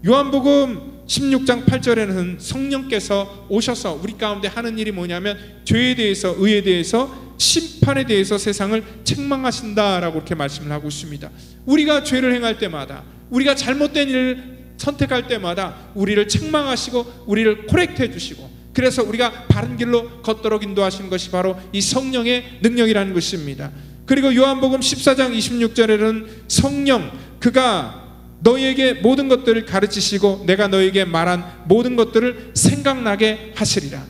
요한복음 16장 8절에는 성령께서 오셔서 우리 가운데 하는 일이 뭐냐면 죄에 대해서, 의에 대해서, 심판에 대해서 세상을 책망하신다라고 이렇게 말씀을 하고 있습니다. 우리가 죄를 행할 때마다, 우리가 잘못된 일을 선택할 때마다 우리를 책망하시고 우리를 코렉트해 주시고, 그래서 우리가 바른 길로 걷도록 인도하시는 것이 바로 이 성령의 능력이라는 것입니다. 그리고 요한복음 14장 26절에는 성령, 그가 너희에게 모든 것들을 가르치시고 내가 너희에게 말한 모든 것들을 생각나게 하시리라.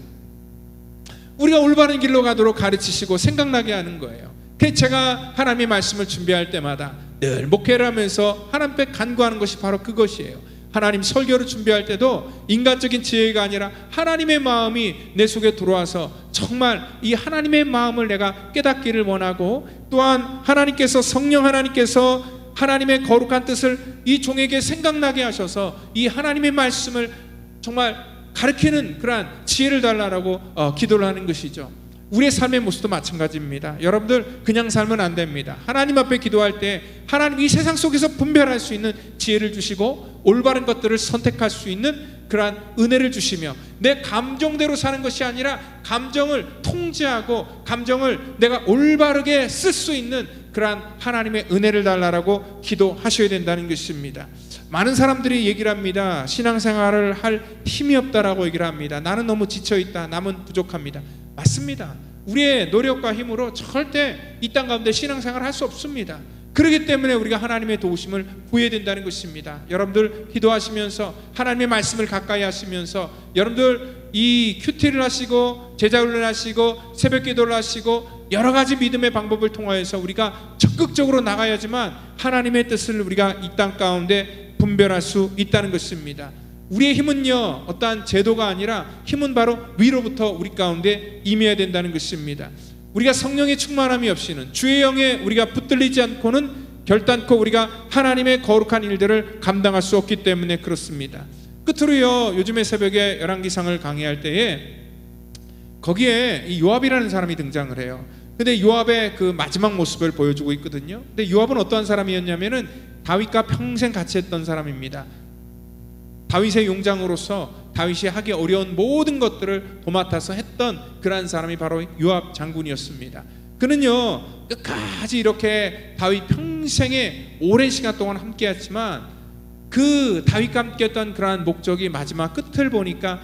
우리가 올바른 길로 가도록 가르치시고 생각나게 하는 거예요. 그래서 제가 하나님의 말씀을 준비할 때마다 늘 목회를 하면서 하나님 앞에 간구하는 것이 바로 그것이에요. 하나님 설교를 준비할 때도 인간적인 지혜가 아니라 하나님의 마음이 내 속에 들어와서 정말 이 하나님의 마음을 내가 깨닫기를 원하고, 또한 하나님께서, 성령 하나님께서 하나님의 거룩한 뜻을 이 종에게 생각나게 하셔서 이 하나님의 말씀을 정말 가르치는 그러한 지혜를 달라고 기도를 하는 것이죠. 우리의 삶의 모습도 마찬가지입니다. 여러분들 그냥 살면 안 됩니다. 하나님 앞에 기도할 때 하나님 이 세상 속에서 분별할 수 있는 지혜를 주시고 올바른 것들을 선택할 수 있는 그러한 은혜를 주시며, 내 감정대로 사는 것이 아니라 감정을 통제하고 감정을 내가 올바르게 쓸 수 있는 그러한 하나님의 은혜를 달라고 기도하셔야 된다는 것입니다. 많은 사람들이 얘기를 합니다. 신앙생활을 할 힘이 없다라고 얘기를 합니다. 나는 너무 지쳐있다, 남은 부족합니다. 맞습니다. 우리의 노력과 힘으로 절대 이 땅 가운데 신앙생활을 할 수 없습니다. 그렇기 때문에 우리가 하나님의 도우심을 구해야 된다는 것입니다. 여러분들 기도하시면서 하나님의 말씀을 가까이 하시면서, 여러분들 이 큐티를 하시고 제자훈련을 하시고 새벽 기도를 하시고 여러 가지 믿음의 방법을 통하여서 우리가 적극적으로 나가야지만 하나님의 뜻을 우리가 이 땅 가운데 분별할 수 있다는 것입니다. 우리의 힘은요, 어떠한 제도가 아니라 힘은 바로 위로부터 우리 가운데 임해야 된다는 것입니다. 우리가 성령의 충만함이 없이는, 주의 영에 우리가 붙들리지 않고는 결단코 우리가 하나님의 거룩한 일들을 감당할 수 없기 때문에 그렇습니다. 끝으로요, 요즘에 새벽에 열왕기상을 강의할 때에 거기에 이 요압이라는 사람이 등장을 해요. 근데 요압의 그 마지막 모습을 보여주고 있거든요. 근데 요압은 어떠한 사람이었냐면은 다윗과 평생 같이 했던 사람입니다. 다윗의 용장으로서 다윗이 하기 어려운 모든 것들을 도맡아서 했던 그러한 사람이 바로 요압 장군이었습니다. 그는요, 끝까지 이렇게 다윗 평생에 오랜 시간 동안 함께 했지만 그 다윗과 함께 했던 그러한 목적이 마지막 끝을 보니까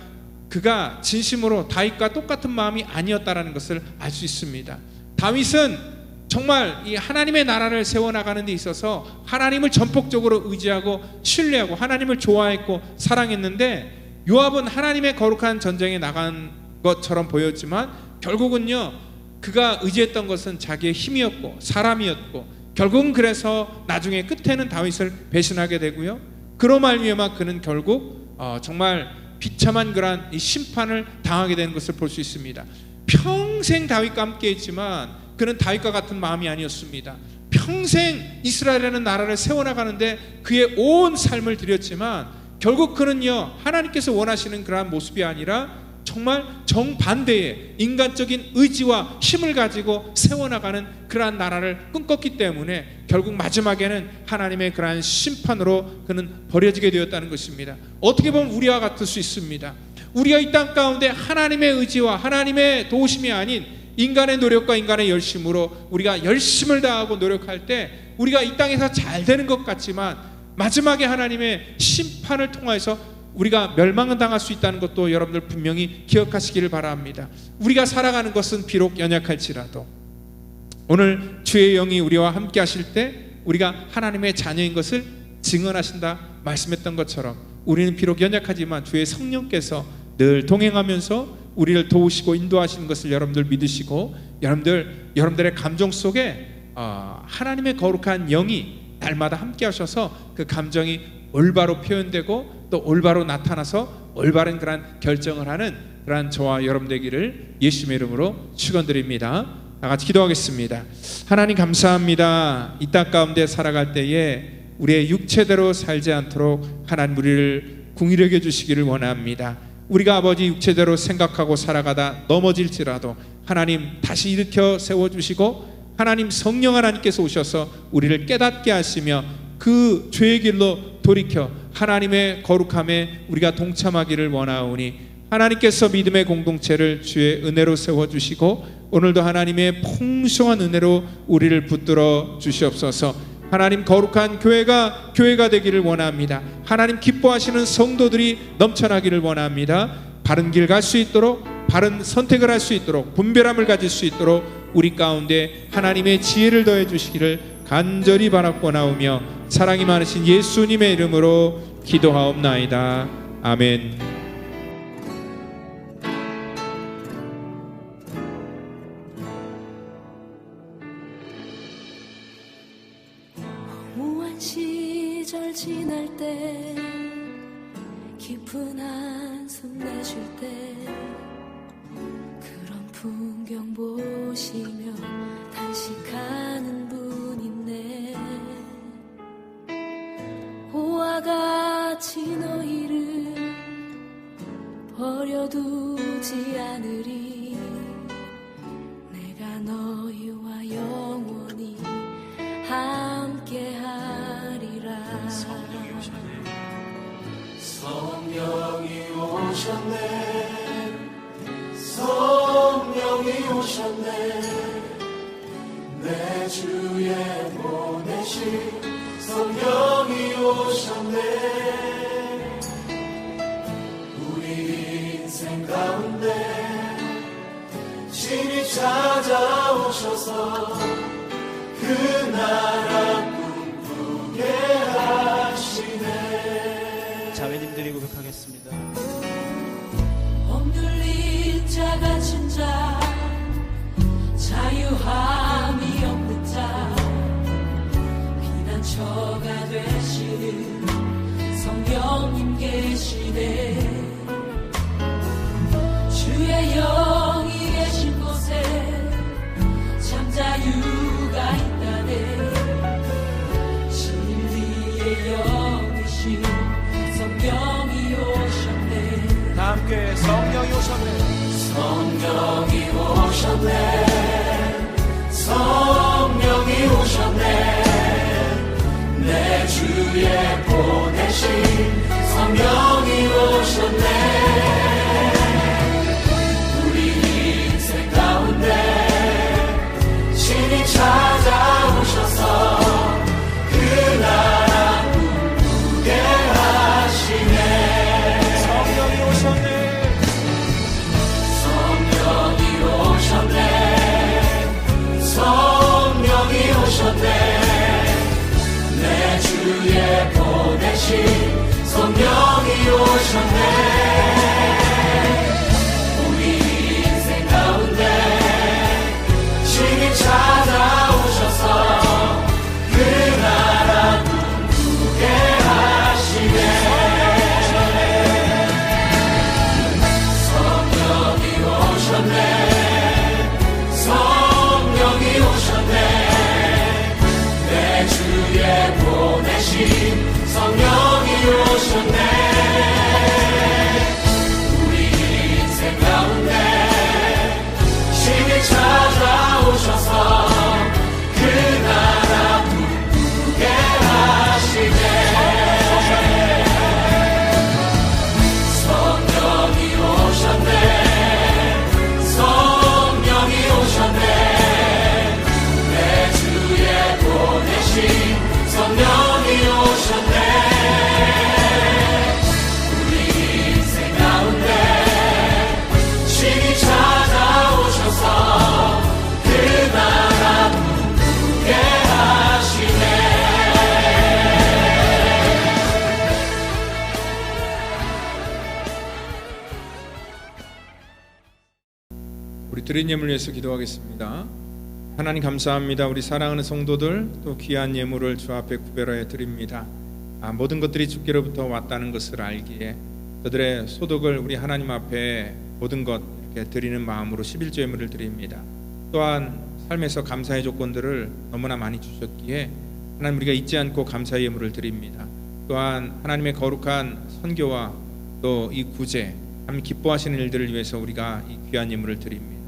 그가 진심으로 다윗과 똑같은 마음이 아니었다라는 것을 알 수 있습니다. 다윗은 정말 이 하나님의 나라를 세워나가는 데 있어서 하나님을 전폭적으로 의지하고 신뢰하고 하나님을 좋아했고 사랑했는데, 요압은 하나님의 거룩한 전쟁에 나간 것처럼 보였지만 결국은요, 그가 의지했던 것은 자기의 힘이었고 사람이었고, 결국은 그래서 나중에 끝에는 다윗을 배신하게 되고요, 그로 말미암아 그는 결국 정말 비참한 그러한 이 심판을 당하게 되는 것을 볼 수 있습니다. 평생 다윗과 함께 했지만 그는 다윗과 같은 마음이 아니었습니다. 평생 이스라엘이라는 나라를 세워나가는데 그의 온 삶을 들였지만 결국 그는요, 하나님께서 원하시는 그러한 모습이 아니라 정말 정반대의 인간적인 의지와 힘을 가지고 세워나가는 그러한 나라를 꿈꿨기 때문에 결국 마지막에는 하나님의 그러한 심판으로 그는 버려지게 되었다는 것입니다. 어떻게 보면 우리와 같을 수 있습니다. 우리가 이 땅 가운데 하나님의 의지와 하나님의 도우심이 아닌 인간의 노력과 인간의 열심으로 우리가 열심을 다하고 노력할 때 우리가 이 땅에서 잘 되는 것 같지만 마지막에 하나님의 심판을 통해서 우리가 멸망을 당할 수 있다는 것도 여러분들 분명히 기억하시기를 바랍니다. 우리가 살아가는 것은 비록 연약할지라도 오늘 주의 영이 우리와 함께 하실 때 우리가 하나님의 자녀인 것을 증언하신다 말씀했던 것처럼 우리는 비록 연약하지만 주의 성령께서 늘 동행하면서 우리를 도우시고 인도하시는 것을 여러분들 믿으시고, 여러분들의 감정 속에 하나님의 거룩한 영이 날마다 함께 하셔서 그 감정이 올바로 표현되고 또 올바로 나타나서 올바른 그런 결정을 하는 그러한 저와 여러분 되기를 예수님의 이름으로 축원드립니다. 다 같이 기도하겠습니다. 하나님 감사합니다. 이 땅 가운데 살아갈 때에 우리의 육체대로 살지 않도록 하나님 우리를 긍휼히 여겨 주시기를 원합니다. 우리가 아버지 육체대로 생각하고 살아가다 넘어질지라도 하나님 다시 일으켜 세워주시고 하나님 성령 하나님께서 오셔서 우리를 깨닫게 하시며 그 죄의 길로 돌이켜 하나님의 거룩함에 우리가 동참하기를 원하오니 하나님께서 믿음의 공동체를 주의 은혜로 세워주시고 오늘도 하나님의 풍성한 은혜로 우리를 붙들어 주시옵소서. 하나님 거룩한 교회가 되기를 원합니다. 하나님 기뻐하시는 성도들이 넘쳐나기를 원합니다. 바른 길 갈 수 있도록, 바른 선택을 할 수 있도록, 분별함을 가질 수 있도록 우리 가운데 하나님의 지혜를 더해 주시기를 간절히 바라고나오며 사랑이 많으신 예수님의 이름으로 기도하옵나이다. 아멘. 무한 시절 지날 때 깊은 한숨 내쉴 때 그런 풍경 보시며 단식하는 분 있네. 호와 같이 너희를 버려두지 않으리. 내가 너희와 영원히 함께하리라. 성령이 오셨네. 성령이 오셨네. 내 주에 보내신 성령이 오셨네. 우리 인생 가운데 신이 찾아오셔서 그 나라 꿈꾸게 하시네. 자매님들이 고백하겠습니다. 억눌린 자 갇힌 자 자유함이 없는 자 피난처가 되시는 성령님 계시네. 주의 영이 계신 곳에 참 자유가 있다네. 진리의 영이신 성령이 오셨네. 다 함께 성령이 오셨네. 성령이 오셨네. 성령이 오셨네. 내 주에 보내신 성령이 오셨네. 우리 인생 가운데 신이 찾아오셔서 그 나라 꿈꾸게 하시네. 성령이 오셨네. 성령이 오셨네. 성령이 오셨네. 내 주에 보내신 성령이 오셨네. 우리 인생 가운데 신이 찾아오셔서 그 나라 꿈꾸게 하시네. 성령이 오셨네. 성령이 오셨네. 내 주에 보내신 성령이 오셨네. 우리 인생 가운데 신이 찾아오셔서 그 나라 꿈꾸게 하시네. 성령이 오셨네. 성령이 오셨네. 내 주에 보내신 성령이 오셨네. 우리 인생 가운데 신이 찾아오셔서 그 나라 꿈꾸게 하시네. 우리 드린 예물 위해서 기도하겠습니다. 하나님 감사합니다. 우리 사랑하는 성도들 또 귀한 예물을 주 앞에 구별하여 드립니다. 모든 것들이 주께로부터 왔다는 것을 알기에 저들의 소득을 우리 하나님 앞에 모든 것 이렇게 드리는 마음으로 11조 예물을 드립니다. 또한 삶에서 감사의 조건들을 너무나 많이 주셨기에 하나님 우리가 잊지 않고 감사의 예물을 드립니다. 또한 하나님의 거룩한 선교와 또 이 구제 하나님 기뻐하시는 일들을 위해서 우리가 이 귀한 예물을 드립니다.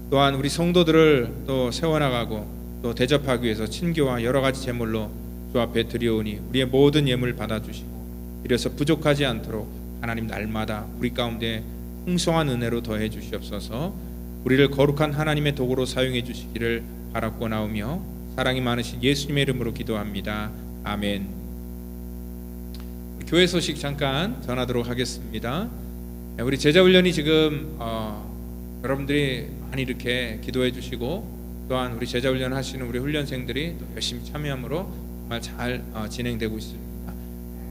또한 우리 성도들을 또 세워나가고 또 대접하기 위해서 친교와 여러 가지 제물로 주 앞에 드려오니 우리의 모든 예물 받아주시고 이래서 부족하지 않도록 하나님 날마다 우리 가운데 풍성한 은혜로 더해 주시옵소서. 우리를 거룩한 하나님의 도구로 사용해 주시기를 바라고 나오며 사랑이 많으신 예수님의 이름으로 기도합니다. 아멘. 교회 소식 잠깐 전하도록 하겠습니다. 우리 제자훈련이 지금 여러분들이 많이 이렇게 기도해 주시고 또한 우리 제자훈련 하시는 우리 훈련생들이 또 열심히 참여함으로 정말 잘 진행되고 있습니다.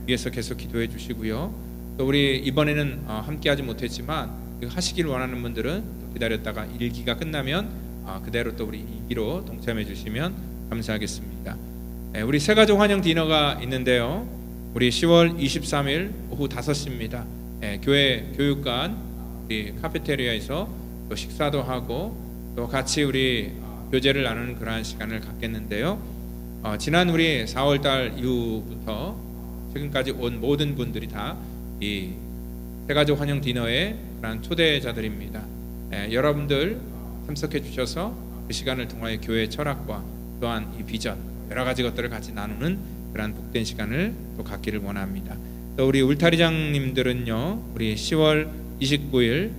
위에서 계속 기도해 주시고요. 또 우리 이번에는 함께하지 못했지만 하시길 원하는 분들은 또 기다렸다가 1기가 끝나면 그대로 또 우리 2기로 동참해 주시면 감사하겠습니다. 우리 새가족 환영 디너가 있는데요. 우리 10월 23일 오후 5시입니다. 교회 교육관 우리 카페테리아에서 또 식사도 하고 또 같이 우리 교제를 나누는 그러한 시간을 갖겠는데요. 지난 우리 4월달 이후부터 지금까지 온 모든 분들이 다 이 새가족 환영 디너의 그런 초대자들입니다. 여러분들 참석해 주셔서 그 시간을 통하여 교회의 철학과 또한 이 비전 여러 가지 것들을 같이 나누는 그런 복된 시간을 또 갖기를 원합니다. 또 우리 울타리장님들은요, 우리 10월 29일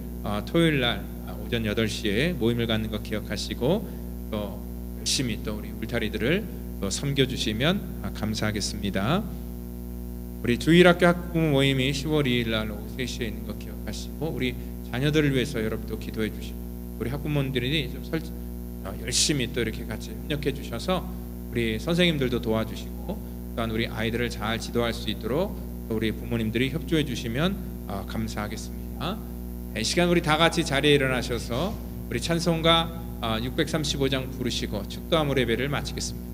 토요일 날 오전 8시에 모임을 갖는 거 기억하시고 또 열심히 또 우리 울타리들을 또 섬겨주시면 감사하겠습니다. 우리 주일학교 학부모 모임이 10월 2일 날 오후 3시에 있는 거 기억하시고 우리 자녀들을 위해서 여러분도 기도해 주시고 우리 학부모님들이 좀 열심히 또 이렇게 같이 협력해 주셔서 우리 선생님들도 도와주시고 또한 우리 아이들을 잘 지도할 수 있도록 우리 부모님들이 협조해 주시면 감사하겠습니다. 이 시간 우리 다 같이 자리에 일어나셔서 우리 찬송가 635장 부르시고 축도함으로 예배를 마치겠습니다.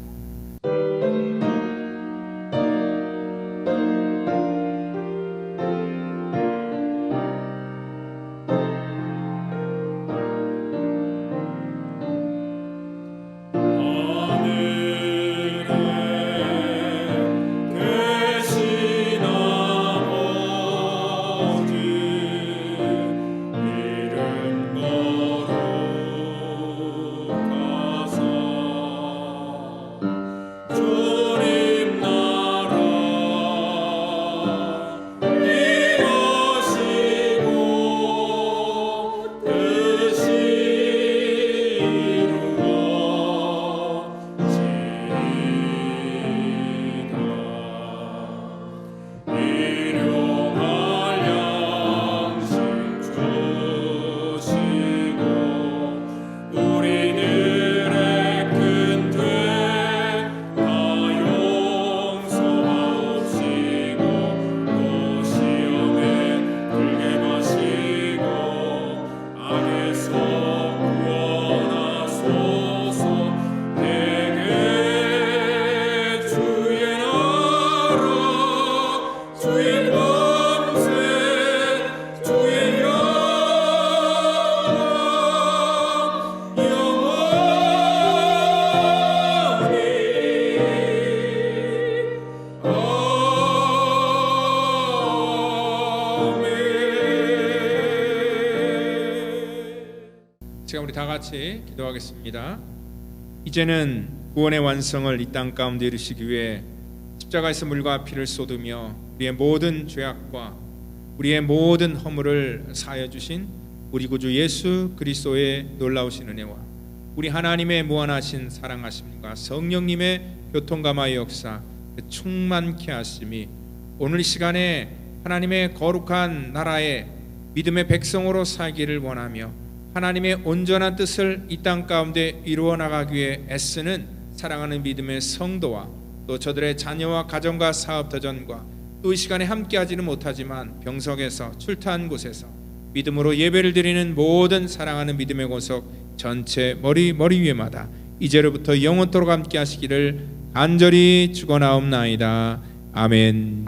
우리 다 같이 기도하겠습니다. 이제는 구원의 완성을 이 땅 가운데 이루시기 위해 십자가에서 물과 피를 쏟으며 우리의 모든 죄악과 우리의 모든 허물을 사하여 주신 우리 구주 예수 그리스도의 놀라우신 은혜와 우리 하나님의 무한하신 사랑하심과 성령님의 교통감화의 역사 충만케 하심이 오늘 이 시간에 하나님의 거룩한 나라의 믿음의 백성으로 살기를 원하며 하나님의 온전한 뜻을 이 땅 가운데 이루어 나가기 위해 애쓰는 사랑하는 믿음의 성도와 또 저들의 자녀와 가정과 사업 도전과 또 이 시간에 함께하지는 못하지만 병석에서 출타한 곳에서 믿음으로 예배를 드리는 모든 사랑하는 믿음의 권속 전체 머리 위에마다 이제로부터 영원토록 함께 하시기를 간절히 축원하옵나이다. 아멘.